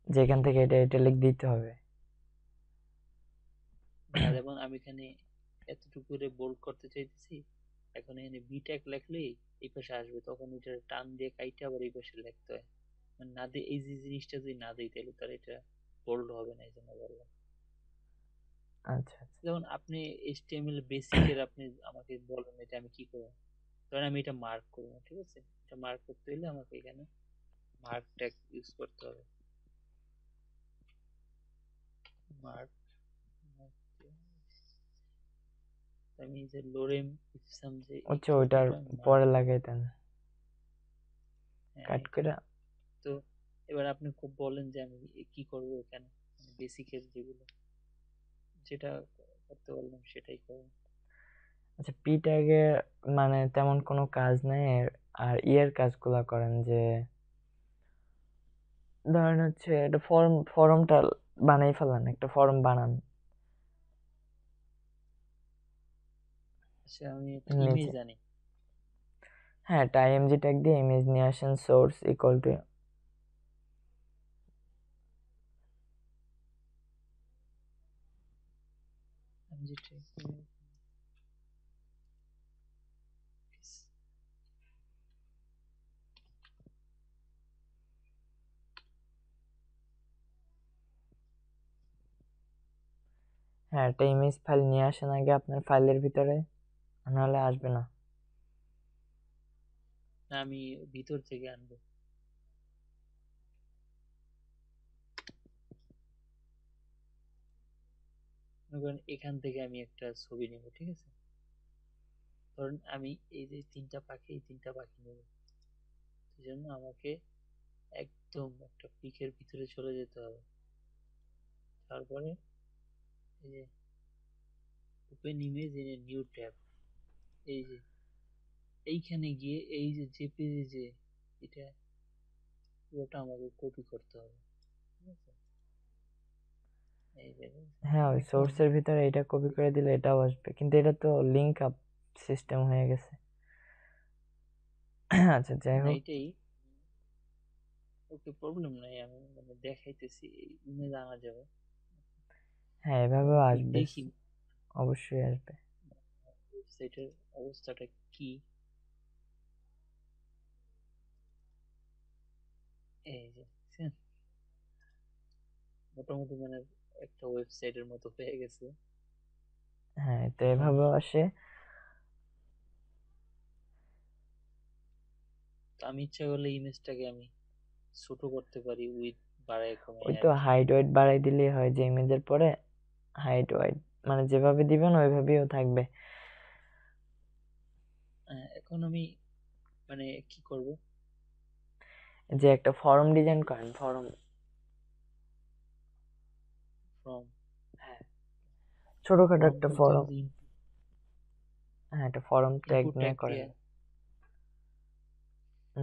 যে এখান থেকে এটা ইটালিক দিতে হবে। না যেমন আমি এখানে এতটুকু করে বোল্ড করতে চাইতেছি, এখন এখানে বি ট্যাগ লিখলেই এই পাশে আসবে, তখন এটা টান দিয়ে কাইটা আবার এই পাশে লিখতে হয়। মানে না দিয়ে এই যে জিনিসটা যদি না দিই তাহলে তার এটা বোল্ড হবে না, এই জন্য বললাম। আচ্ছা আচ্ছা, যেমন আপনি HTML বেসিকের আপনি আমাকে বলেন এটা আমি কি করব। ধরেন আমি এটা মার্ক করবো, ঠিক আছে। এটা মার্ক করতে হলে আমাকে এখানে মার্ক ট্যাগ ইউজ করতে হবে। মার্ক, আমি যে লোরেম ইপসাম যে এই হচ্ছে ওইটার শব্দটা পরে লাগাইতেন হ্যাঁ কাট এটা। করে। তো এবার আপনি খুব বলেন যে আমি কি করব এখানে, বেসিকের যেগুলো যেটা করতে বললাম সেটাই করব। আচ্ছা, পি ট্যাগে মানে তেমন কোনো কাজ নেই, আর ইয়ের কাজগুলা করেন যে ধরেন হচ্ছে একটা ফর্মটা বানাই ফেলান, একটা ফর্ম বানান আচ্ছা আমি একটা ইমেজ নিচে। আনি। হ্যাঁ, একটা IMG ট্যাগ দিয়ে ইমেজ নিয়ে আসেন, সোর্স ইকুয়াল টু আমি যেটা হ্যাঁ, একটা ইমেজ ফাইল নিয়ে আসেন আগে আপনার ফাইলের ভিতরে, নাহলে আসবে না। আমি ভিতর থেকে আনবো। মনে করেন এখান থেকে আমি একটা ছবি নেব, ঠিক আছে। ধরেন আমি এই যে তিনটা পাখি, এই তিনটা পাখি নেব, সেই জন্য আমাকে একদম একটা পিকের ভিতরে চলে যেতে হবে। তারপরে এই যে open image in a new tab, এই যে এইখানে গিয়ে এই যে জেপিজি যে এটা পুরোটা আমাকে কপি করতে হবে, ঠিক আছে। এই যে হ্যাঁ, ওই সোর্সের ভিতরে এটা কপি করে দিলে এটাও আসবে, কিন্তু এটা তো লিঙ্ক আপ সিস্টেম হয়ে গেছে। আচ্ছা, যাই না হোক। এটাই ওকে, প্রবলেম নাই, আমি মানে দেখাইতেছি ইমেজ আনা যাবে। হ্যাঁ, এভাবেও একটু আসবে, দেখি অবশ্যই আসবে। ওয়েবসাইটের অবস্থাটা কি। এই যে দেখছেন? মোটামুটি মানে একটা ওয়েবসাইটের মতো হয়ে গেছে। হ্যাঁ, তো এখন এভাবেও আসে। আমি ইচ্ছা করলে ইমেজটাকে আমি ছোট করতে পারি, উইথ বাড়ায় কমায় ওই আর তো কি। হাইট ওয়েট বাড়াই দিলেই হয়, যে ইমেজের পরে হাইট ওয়েট মানে যেভাবে দিবেন ওইভাবেও থাকবে। এখন আমি মানে কি করব? যে একটা ফর্ম ডিজাইন করেন, ফর্ম। ফ্রম ছোটখাটো ফর্ম একটা বলতে ফরম, হবে হ্যাঁ একটা ফরম ট্যাগ ইনপুট নিয়ে ট্যাগ করেন। দিয়ে।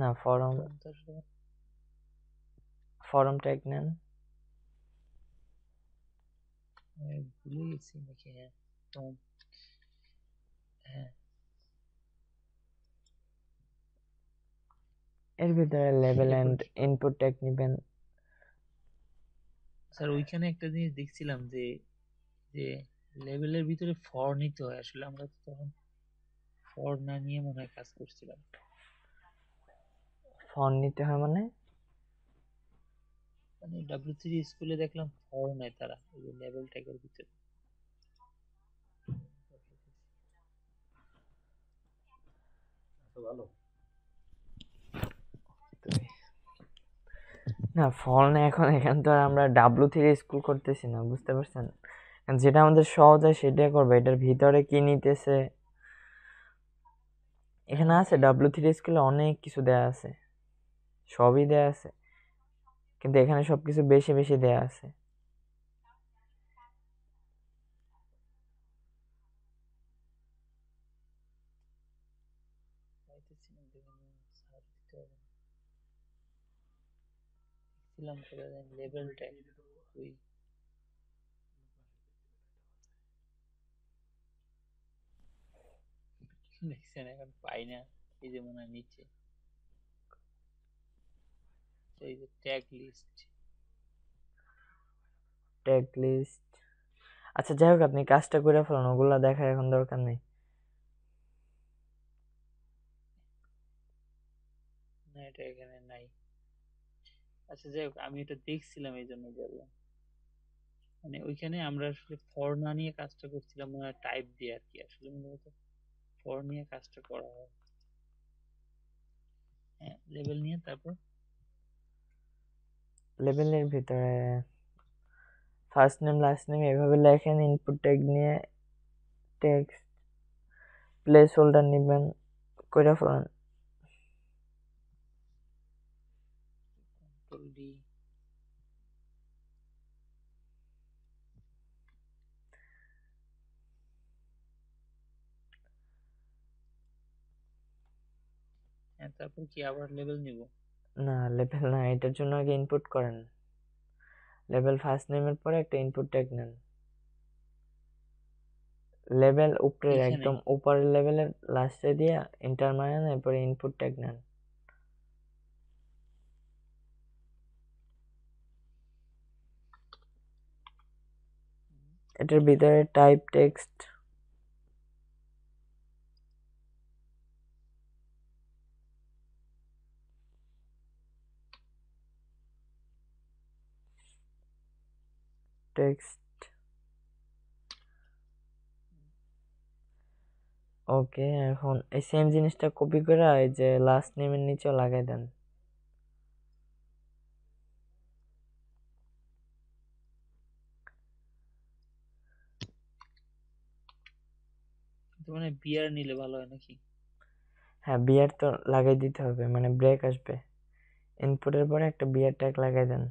না ফরম ফর্ম তো আসলে ফরম ট্যাগ নেন। আমি ভুলে গেছি নাকি। হ্যাঁ ফর্ম, হ্যাঁ এর ভিতরে লেভেল এরপর এন্ড ইনপুট ট্যাগ নেবেন। স্যার ওইখানে একটা জিনিস দেখছিলাম যে যে লেভেলের ভিতরে ফর নিতে হয়, আসলে আমরা তো তখন ফর না নিয়ে মনে হয় কাজ করছিলাম। ফন্ট নিতে হয় মানে? মানে W3 স্কুলে দেখলাম ফর নেয় তারা ওই যে লেভেল ট্যাগের ভিতরে। ভালো। না ফন্ট এখন এখান তো আর আমরা W3 স্কুল করতেছি না, বুঝতে পারছেন? যেটা আমাদের সহজ হয় সেটাই করবে। এটার ভিতরে কি নিতেছে এখানে আছে। W3 স্কুলে অনেক কিছু দেয়া আছে, সবই দেয়া আছে, কিন্তু এখানে সবকিছু বেশি বেশি দেয়া আছে। পাইতেছি না, দেখুন স্যার দিতে হবে না। দেখছিলাম কোথায় জানি লেভেল ট্যাগ ওই দেখছেন, এখন পাই না। এই যে মনে হয় নিচে এই যে ট্যাগ লিস্ট। ট্যাগ লিস্ট, আচ্ছা যাই হোক আপনি কাজটা করে ফেলুন, ওগুলা দেখার এখন দরকার নেই। না এটা এখানে নাই। আচ্ছা যাই হোক, আমি এটা দেখছিলাম এই জন্য বললাম। মানে ওইখানে আমরা আসলে ফর না নিয়ে কাজটা করছিলাম মনে হয়, টাইপ দিয়ে আর কি। আসলে মূলত ফর নিয়ে কাজটা করা হয়। হ্যাঁ লেভেল নিয়ে তারপর লেভেলের ভিতরে ফার্স্ট নেম লাস্ট নেম এভাবে লেখেন, ইনপুট ট্যাগ নিয়ে টেক্সট প্লেস হোল্ডার নেবেন, করে ফেলান। Control D. হ্যাঁ তারপর কি আবার লেভেল নিব? না লেভেল না, এটার জন্য আগে ইনপুট করেন। লেভেল ফার্স্ট নেমের পরে একটা ইনপুট ট্যাগ নেন। লেভেল উপরের এইখানে একদম উপরের লেভেলের লাস্টে দিয়ে এন্টার মারেন, এরপরে ইনপুট ট্যাগ নেন। এটার ভিতরে টাইপ টেক্সট, টেক্সট ওকে। এখন এই সেম জিনিসটা কপি করে এই যে লাস্ট নেমের নিচেও লাগাই দেন। মানে বিয়ার নিলে ভালো হয় নাকি? হ্যাঁ বিয়ার তো লাগাই দিতে হবে, মানে ব্রেক আসবে। ইনপুটের পরে একটা বিয়ার ট্যাগ লাগাই দেন।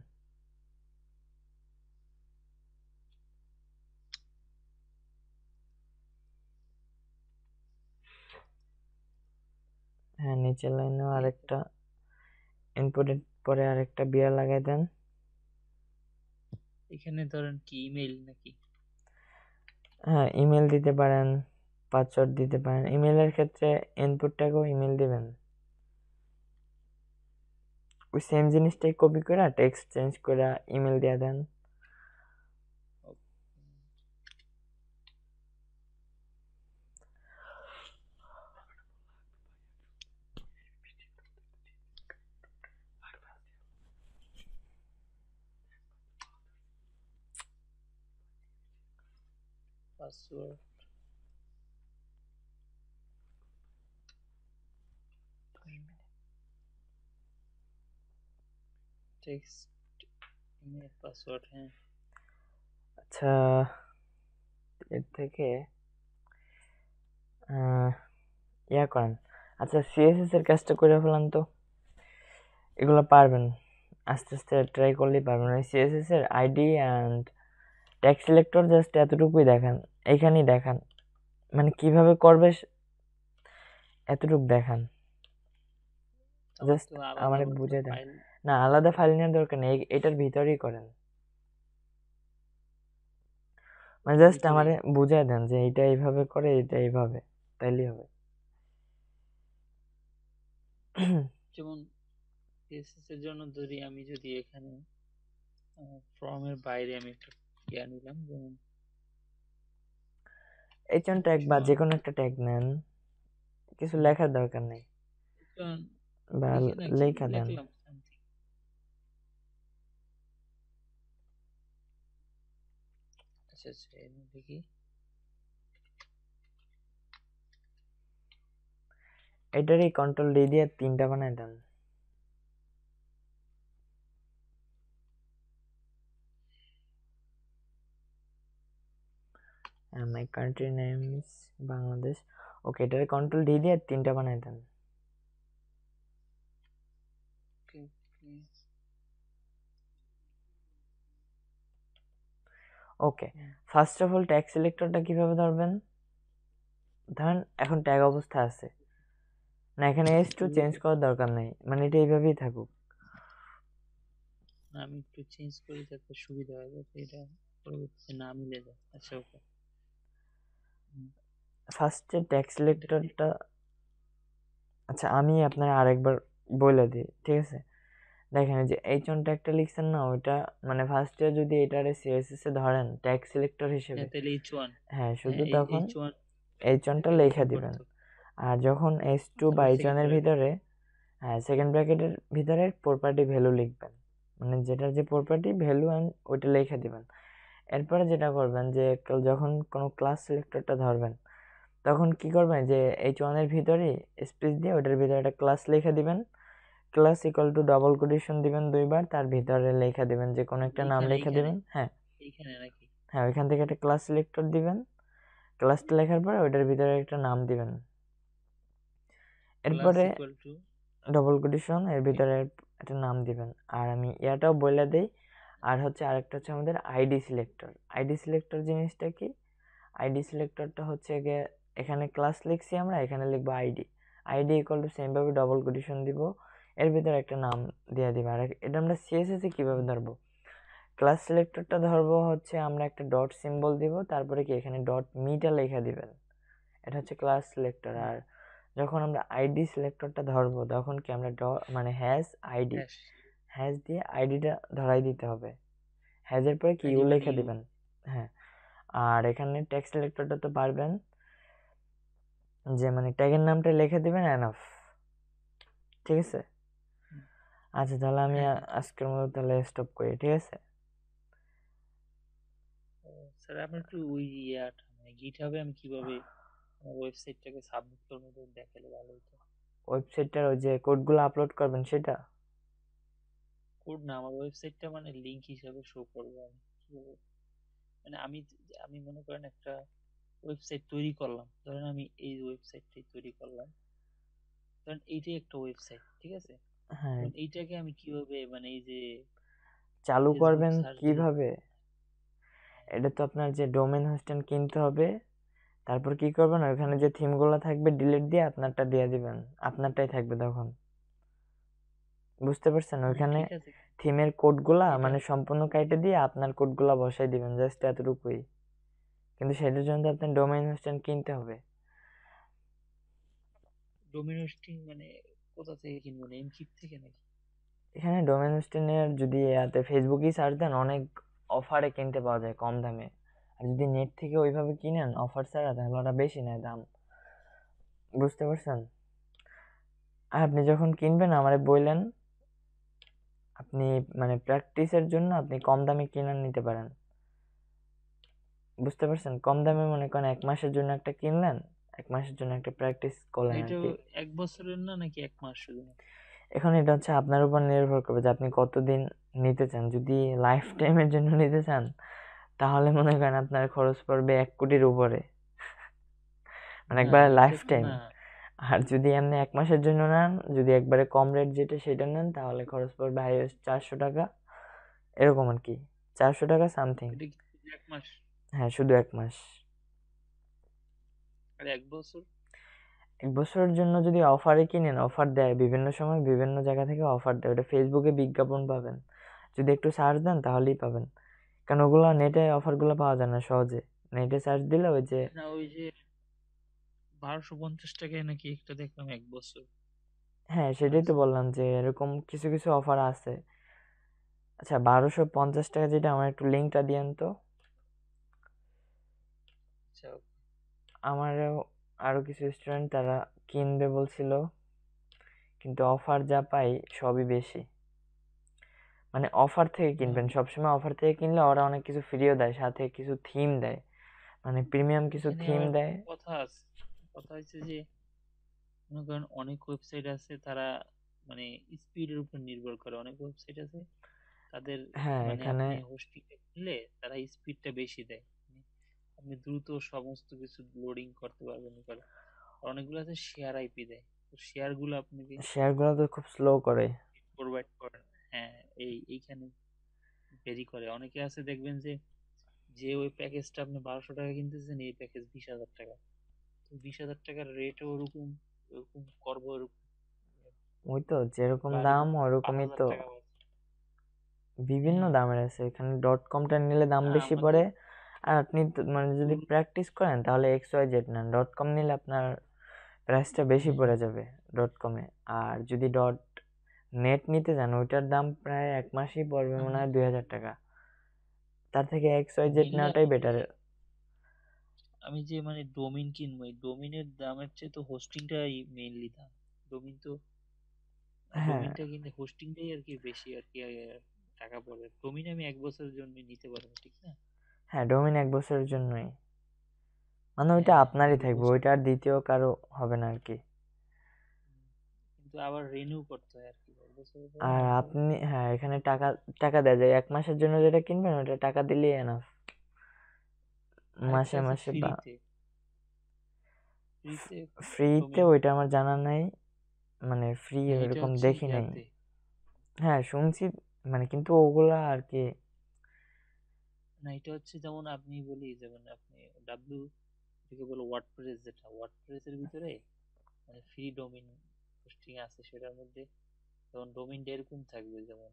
হ্যাঁ নিচের লাইনেও আরেকটা, ইনপুটের পরে আরেকটা বিয়ার লাগাই দেন। এখানে ধরেন কি ইমেল নাকি? হ্যাঁ ইমেল দিতে পারেন, পাসওয়ার্ড দিতে পারেন। ইমেলের ক্ষেত্রে ইনপুট ট্যাগও ইমেল দিবেন। ওই সেম জিনিসটাই কপি করে টেক্সট চেঞ্জ করে ইমেল দিয়ে দেন। Password text email password. হ্যাঁ আচ্ছা এর থেকে ইয়া করেন। আচ্ছা সিএসএস এর কাজটা করে ফেলান তো, এগুলো পারবেন, আস্তে আস্তে ট্রাই করলেই পারবেন। সিএসএস এর ID and tag selector just এতটুকুই দেখান, এইখানেই দেখান, মানে কিভাবে করবে এতটুকু দেখান, আমার জাস্ট তো আলাদা আমারে করে তো বুঝে দেন। ফাইল না, আলাদা ফাইল নেওয়ার দরকার নেই, এটার ভিতরেই করেন, মানে এটার জাস্ট ভিতরেই আমারে বুঝাই দেন যে এটা এইভাবে করে, এটা এইভাবে, তাইলেই হবে। যেমন সিএসএস এর জন্য ধরি আমি যদি এখানে ফর্মের বাইরে আমি একটা ইয়া নিলাম, যেমন এইচন ট্যাগ বা যে কোনো একটা ট্যাগ নেন, কিছু লেখার দরকার নেই, H1 বা লিখে না কি লেখা দেন। লিখলাম something। আচ্ছা আচ্ছা এর মধ্যে কি এটারই কন্ট্রোল ডি দিয়ে 3টা বানায় দেন। My country name is Bangladesh. Okay, এটারে কন্ট্রোল ডি দিয়ে 3টা বানায় দেন। okay, okay। Okay, first of all tag সিলেক্টরটা কিভাবে ধরবেন, ধরেন এখন ট্যাগ অবস্থা আছে না, এখানে S2 চেঞ্জ করার দরকার নেই, মানে এটা এইভাবেই থাকুক। না, আমি একটু চেঞ্জ করি যাতে সুবিধা হয়, যাতে এটা পরবর্তীতে না মিলে যায়। আচ্ছা ওকে, ফার্স্টে ট্যাগ সিলেক্টরটা, আচ্ছা আমি আপনার আরেকবার বলে দিই, ঠিক আছে? দেখেন এই যে H1 ট্যাগটা লিখছেন না, ওইটা মানে ফার্স্টে যদি এটারে CSS এ ধরেন ট্যাগ সিলেক্টর হিসেবে, তাহলে H1 হ্যাঁ শুধু তখন H1 H1টা লেখা দিবেন। আর যখন S2 বা H1 এর ভিতরে, হ্যাঁ সেকেন্ড ব্র্যাকেটের ভিতরে প্রপার্টি ভ্যালু লিখবেন, মানে যেটার যে প্রপার্টি ভ্যালু ওইটা লিখে দিবেন। এরপরে যেটা করবেন যে যখন কোনো ক্লাস সিলেক্টরটা ধরবেন, তখন কি করবেন যে H1 এর ভিতরে স্পেস দিয়ে ওইটার ভিতরে একটা ক্লাস লিখে দিবেন, class equal to double quotation দিবেন 2বার, তার ভিতরে লেখা দিবেন যে কোনো একটা নাম লিখে দিবেন। হ্যাঁ এইখানে নাকি হ্যাঁ, ওইখান থেকে একটা ক্লাস সিলেক্টর দিবেন, ক্লাসটা লেখার পরে ওইটার ভিতরে একটা নাম দিবেন, ক্লাস এরপরে ইকুয়াল টু ডবল কোটেশন এর ভিতরে একটা নাম দিবেন। আর আমি ইয়াটাও বলে দেই, আর হচ্ছে আরেকটা হচ্ছে আমাদের আইডি সিলেক্টর। আইডি সিলেক্টর জিনিসটা কি, আইডি সিলেক্টরটা হচ্ছে গিয়ে এখানে ক্লাস লিখছি আমরা, এখানে লিখবো আইডি, আইডি ইকুয়াল টু সেমভাবে ডবল কোটেশন দিব, এর ভিতরে একটা নাম দিয়ে দিব। আর এটা আমরা সিএসএস এ কিভাবে ধরবো, ক্লাস সিলেক্টরটা ধরবো হচ্ছে আমরা একটা ডট সিম্বল দিব, তারপরে কি এখানে ডট মিটা লেখা দিবেন, এটা হচ্ছে ক্লাস সিলেক্টর। আর যখন আমরা আইডি সিলেক্টরটা ধরবো তখন কি আমরা মানে হ্যাজ আইডি, হ্যাজ দিয়ে আইডিটা ধরাই দিতে হবে, হ্যাজের পরে কি ইউ লিখে দিবেন। হ্যাঁ, আর এখানে ট্যাগ সিলেক্টরটা তো পারবেন যে মানে ট্যাগের নামটা লিখে দিবেন, এনাফ, ঠিক আছে? আচ্ছা তাহলে আমি আজকের মতো তাহলে স্টপ করি, ঠিক আছে? স্যার আপনি একটু ওই ইয়াটা মানে গিটহাবে আমি কিভাবে আমার ওয়েবসাইটটাকে সাবমিট করবো তো দেখালে ভালো হতো। ওয়েবসাইটটার ওই যে কোডগুলো আপলোড করবেন সেটা, কোড না, আমার ওয়েবসাইটটা মানে লিংক হিসাবে শো করবে। আমি কিভাবে মানে আমি মনে করেন একটা ওয়েবসাইট তৈরি করলাম, ধরেন আমি এই ওয়েবসাইটটাই তৈরি করলাম, ধরেন এইটাই একটা ওয়েবসাইট, ঠিক আছে? হ্যাঁ এইটাকে আমি কিভাবে মানে এই যে চালু ফেসবুক করবেন সার্চ কিভাবে, এটা তো আপনার যে ডোমেন হোস্টেল কিনতে হবে, তারপর কি করবেন ওখানে যে থিমগুলো থাকবে ডিলিট দিয়ে আপনারটা দিয়ে দিবেন, আপনারটাই থাকবে তখন, বুঝতে পারছেন? ওইখানে ঠিক আছে থিমের কোডগুলা এটা মানে সম্পূর্ণ কাইটে দিয়ে আপনার কোডগুলা বসাই দিবেন, জাস্ট এতটুকুই। কিন্তু সেটার জন্য তো আপনার ডোমেইন হোস্টেল কিনতে হবে। ডোমেন হোস্টিং মানে কোথা থেকে কিনবো, নেমকিপ থেকে নাকি? এখানে ডোমেইন হোস্টেলের যদি এতে ফেসবুকেই সার্চ দেন অনেক অফারে কিনতে পাওয়া যায় কম দামে, আর যদি নেট থেকে ওইভাবে কিনেন অফার ছাড়া তাহলে ওরা বেশি নেয় দাম, বুঝতে পারছেন? আর আপনি যখন কিনবেন আমারে বললেন, আপনি মানে প্র্যাকটিসের জন্য আপনি কম দামে কিনে নিতে পারেন, বুঝতে পারছেন? কম দামে মনে করেন 1 মাসের জন্য একটা কিনলেন, 1 মাসের জন্য একটা প্র্যাকটিস করলেন আর এটা কি। 1 বছরের না নাকি 1 মাস শুধু? এখন এটা হচ্ছে আপনার উপর নির্ভর করবে যে আপনি কতদিন নিতে চান। যদি লাইফ টাইমের জন্য নিতে চান তাহলে মনে করেন আপনার খরচ পড়বে 1 কোটির উপরে, মানে একবারে লাইফ টাইম। আর যদি আপনি 1 মাসের জন্য নেন, যদি একবারে কম রেট যেটা সেটা নেন, তাহলে খরচ পড়বে হাইয়েস্ট 400 টাকা, এরকম আর কি, 400 টাকা সামথিং। এক মাস হ্যাঁ, শুধু 1 মাস। আর 1 বছর? 1 বছরের জন্য যদি অফারে কিনেন, অফার দেয় বিভিন্ন সময় বিভিন্ন জায়গা থেকে অফার দেয়, ওটা ফেসবুকে বিজ্ঞাপন পাবেন, যদি একটু সার্চ দেন তাহলেই পাবেন, কারণ ওগুলো নেটে অফারগুলো পাওয়া যায় না সহজে, নেটে সার্চ দিলে ওই যে না ওই যে 1250 টাকায় নাকি একটা দেখলাম 1 বছর। হ্যাঁ সেটাই তো আচ্ছা বললাম যে এরকম কিছু কিছু অফার আছে। আচ্ছা 1250 টাকা যেটা, আমার একটু লিঙ্কটা দিয়েন তো। আচ্ছা। আমারও আরো কিছু স্টুডেন্ট তারা কিনবে বলছিল, কিন্তু অফার যা পাই সবই বেশি, মানে অফার থেকে কিনবেন, সবসময় অফার থেকে কিনলে ওরা অনেক কিছু ফ্রিও দেয়, সাথে কিছু থিম দেয়, মানে প্রিমিয়াম কিছু এখানে থিম আবার দেয়। কথা আছে, কথা হচ্ছে যে মনে করেন অনেক ওয়েবসাইট আছে তারা মানে স্পিডের উপর নির্ভর করে, অনেক ওয়েবসাইট আছে তাদের হ্যাঁ মানে এখানে আপনি হোস্টিংটা কিনলে তারা স্পিডটা বেশি দেয়, মানে আপনি দ্রুত সমস্ত কিছু লোডিং করতে পারবেন করে। আর অনেকগুলো আছে শেয়ার আইপি দেয়, তো শেয়ার গুলো আপনাকে শেয়ারগুলো তো খুব স্লো করে। প্রোভাইড করেন। হ্যাঁ, এইখানে ভেরি করে। অনেকে আছে দেখবেন যে যে ওই প্যাকেজটা আপনি 1200 টাকা কিনতেছেন, এই প্যাকেজ 20,000 টাকা, তো 20,000 টাকার রেটও ওরকম, ওরকম করবো ওরকম ওই তো যেরকম বাড়িয়ে দাম পাঁচ ওরকমই হাজার তো, টাকা বাড়ছে। বিভিন্ন হ্যাঁ, দামের আছে এখানে। ডট কমটা নিলে দাম বেশি আমাদের পড়ে, আর আপনি মানে যদি শুরু প্র্যাকটিস করেন তাহলে XYZ নেন, ডট কম নিলে আপনার প্রাইসটা বেশি হ্যাঁ, পড়ে যাবে ডট কমে। আর যদি ডট নেট নিতে চান ওইটার দাম প্রায় 1 মাসই পড়বে মনে আমি হয় 2000 টাকা, তার থেকে XYZ নিলে নেওয়াটাই আমি বেটার। যে মানে ডোমিন কিনবো, এই ডোমিনের দামের চেয়ে তো হোস্টিংটাই মেইনলি দাম। ডোমিন তো হ্যাঁ ডোমিনটা কিনতে হোস্টিংটাই আর কি বেশি আর কি টাকা পড়ে। ডোমিন আমি 1 বছরের জন্য নিতে পারবো, ঠিক না? হ্যাঁ, ডোমিন 1 বছরের জন্যই, মানে ওইটা হ্যাঁ, আপনারই কিন্তু থাকবে, ওইটা আর দ্বিতীয় কারো হবে না আর কি। কিন্তু আবার রিনিউ করতে হয় আর কি, 1 বছরের পরে আর আবার আপনি হ্যাঁ এখানে টাকা টাকা দেওয়া যায়, 1 মাসের জন্য যেটা কিনবেন ওটা টাকা দিলেই এনাফ, আরেকটা মাসে আছে মাসে বা ফ্রিতে, ফ্রিতে ফ্রিতে ডোমিন ওইটা আমার জানা নাই, মানে ফ্রি হ্যাঁ, এটা ওইরকম হচ্ছে দেখি নাই। ইয়াতে হ্যাঁ শুনছি, মানে কিন্তু ওগুলা আর কি। না, এটা হচ্ছে যেমন আপনি বলি যেমন আপনি ডাব্লিউ থেকে বলো ওয়ার্ডপ্রেস, যেটা ওয়ার্ডপ্রেসের ভিতরে মানে ফ্রি ডোমিন হোস্টিং আছে, সেটার মধ্যে যেমন ডোমিনটা এরকম থাকবে, যেমন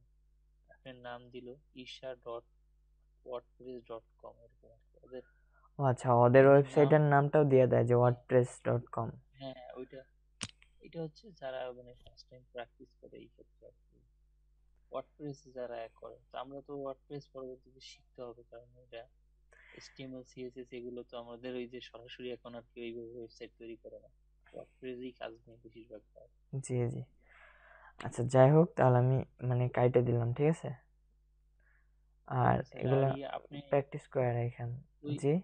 আপনার নাম দিল isha.wordpress.com, এরকম আর কি। ওদের ও আচ্ছা, ওদের পেজের নাম। ওয়েবসাইটের নামটাও দিয়ে দেয় যে হ্যাঁ, wordpress.com। হ্যাঁ, ওইটা এটা হচ্ছে যারা মানে ফার্স্ট টাইম প্র্যাকটিস করে এই ক্ষেত্রে আর কি, ওয়ার্ডপ্রেস যারা করে। তো আমরা তো ওয়ার্ডপ্রেস পরবর্তীতে শিখতে হবে, কারণ এটা HTML CSS এগুলো তো আমাদের ওই যে সরাসরি এখন আর কি ওইভাবে ওয়েবসাইট তৈরি করে না, ওয়ার্ডপ্রেসই কাজ নেই বেশিরভাগ কাজ। জি জি। আচ্ছা যাই হোক, তাহলে আমি মানে কাইটে দিলাম, ঠিক আছে। আর ঠিক আছে স্যার। আর এগুলা আপনি প্র্যাকটিস করে রাখেন। ওই জি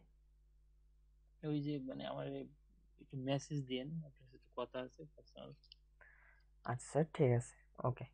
ওই যে মানে আমার একটু মেসেজ দিন, আপনার সাথে কথা আছে পার্সোনাল। আচ্ছা স্যার, ঠিক আছে, ওকে।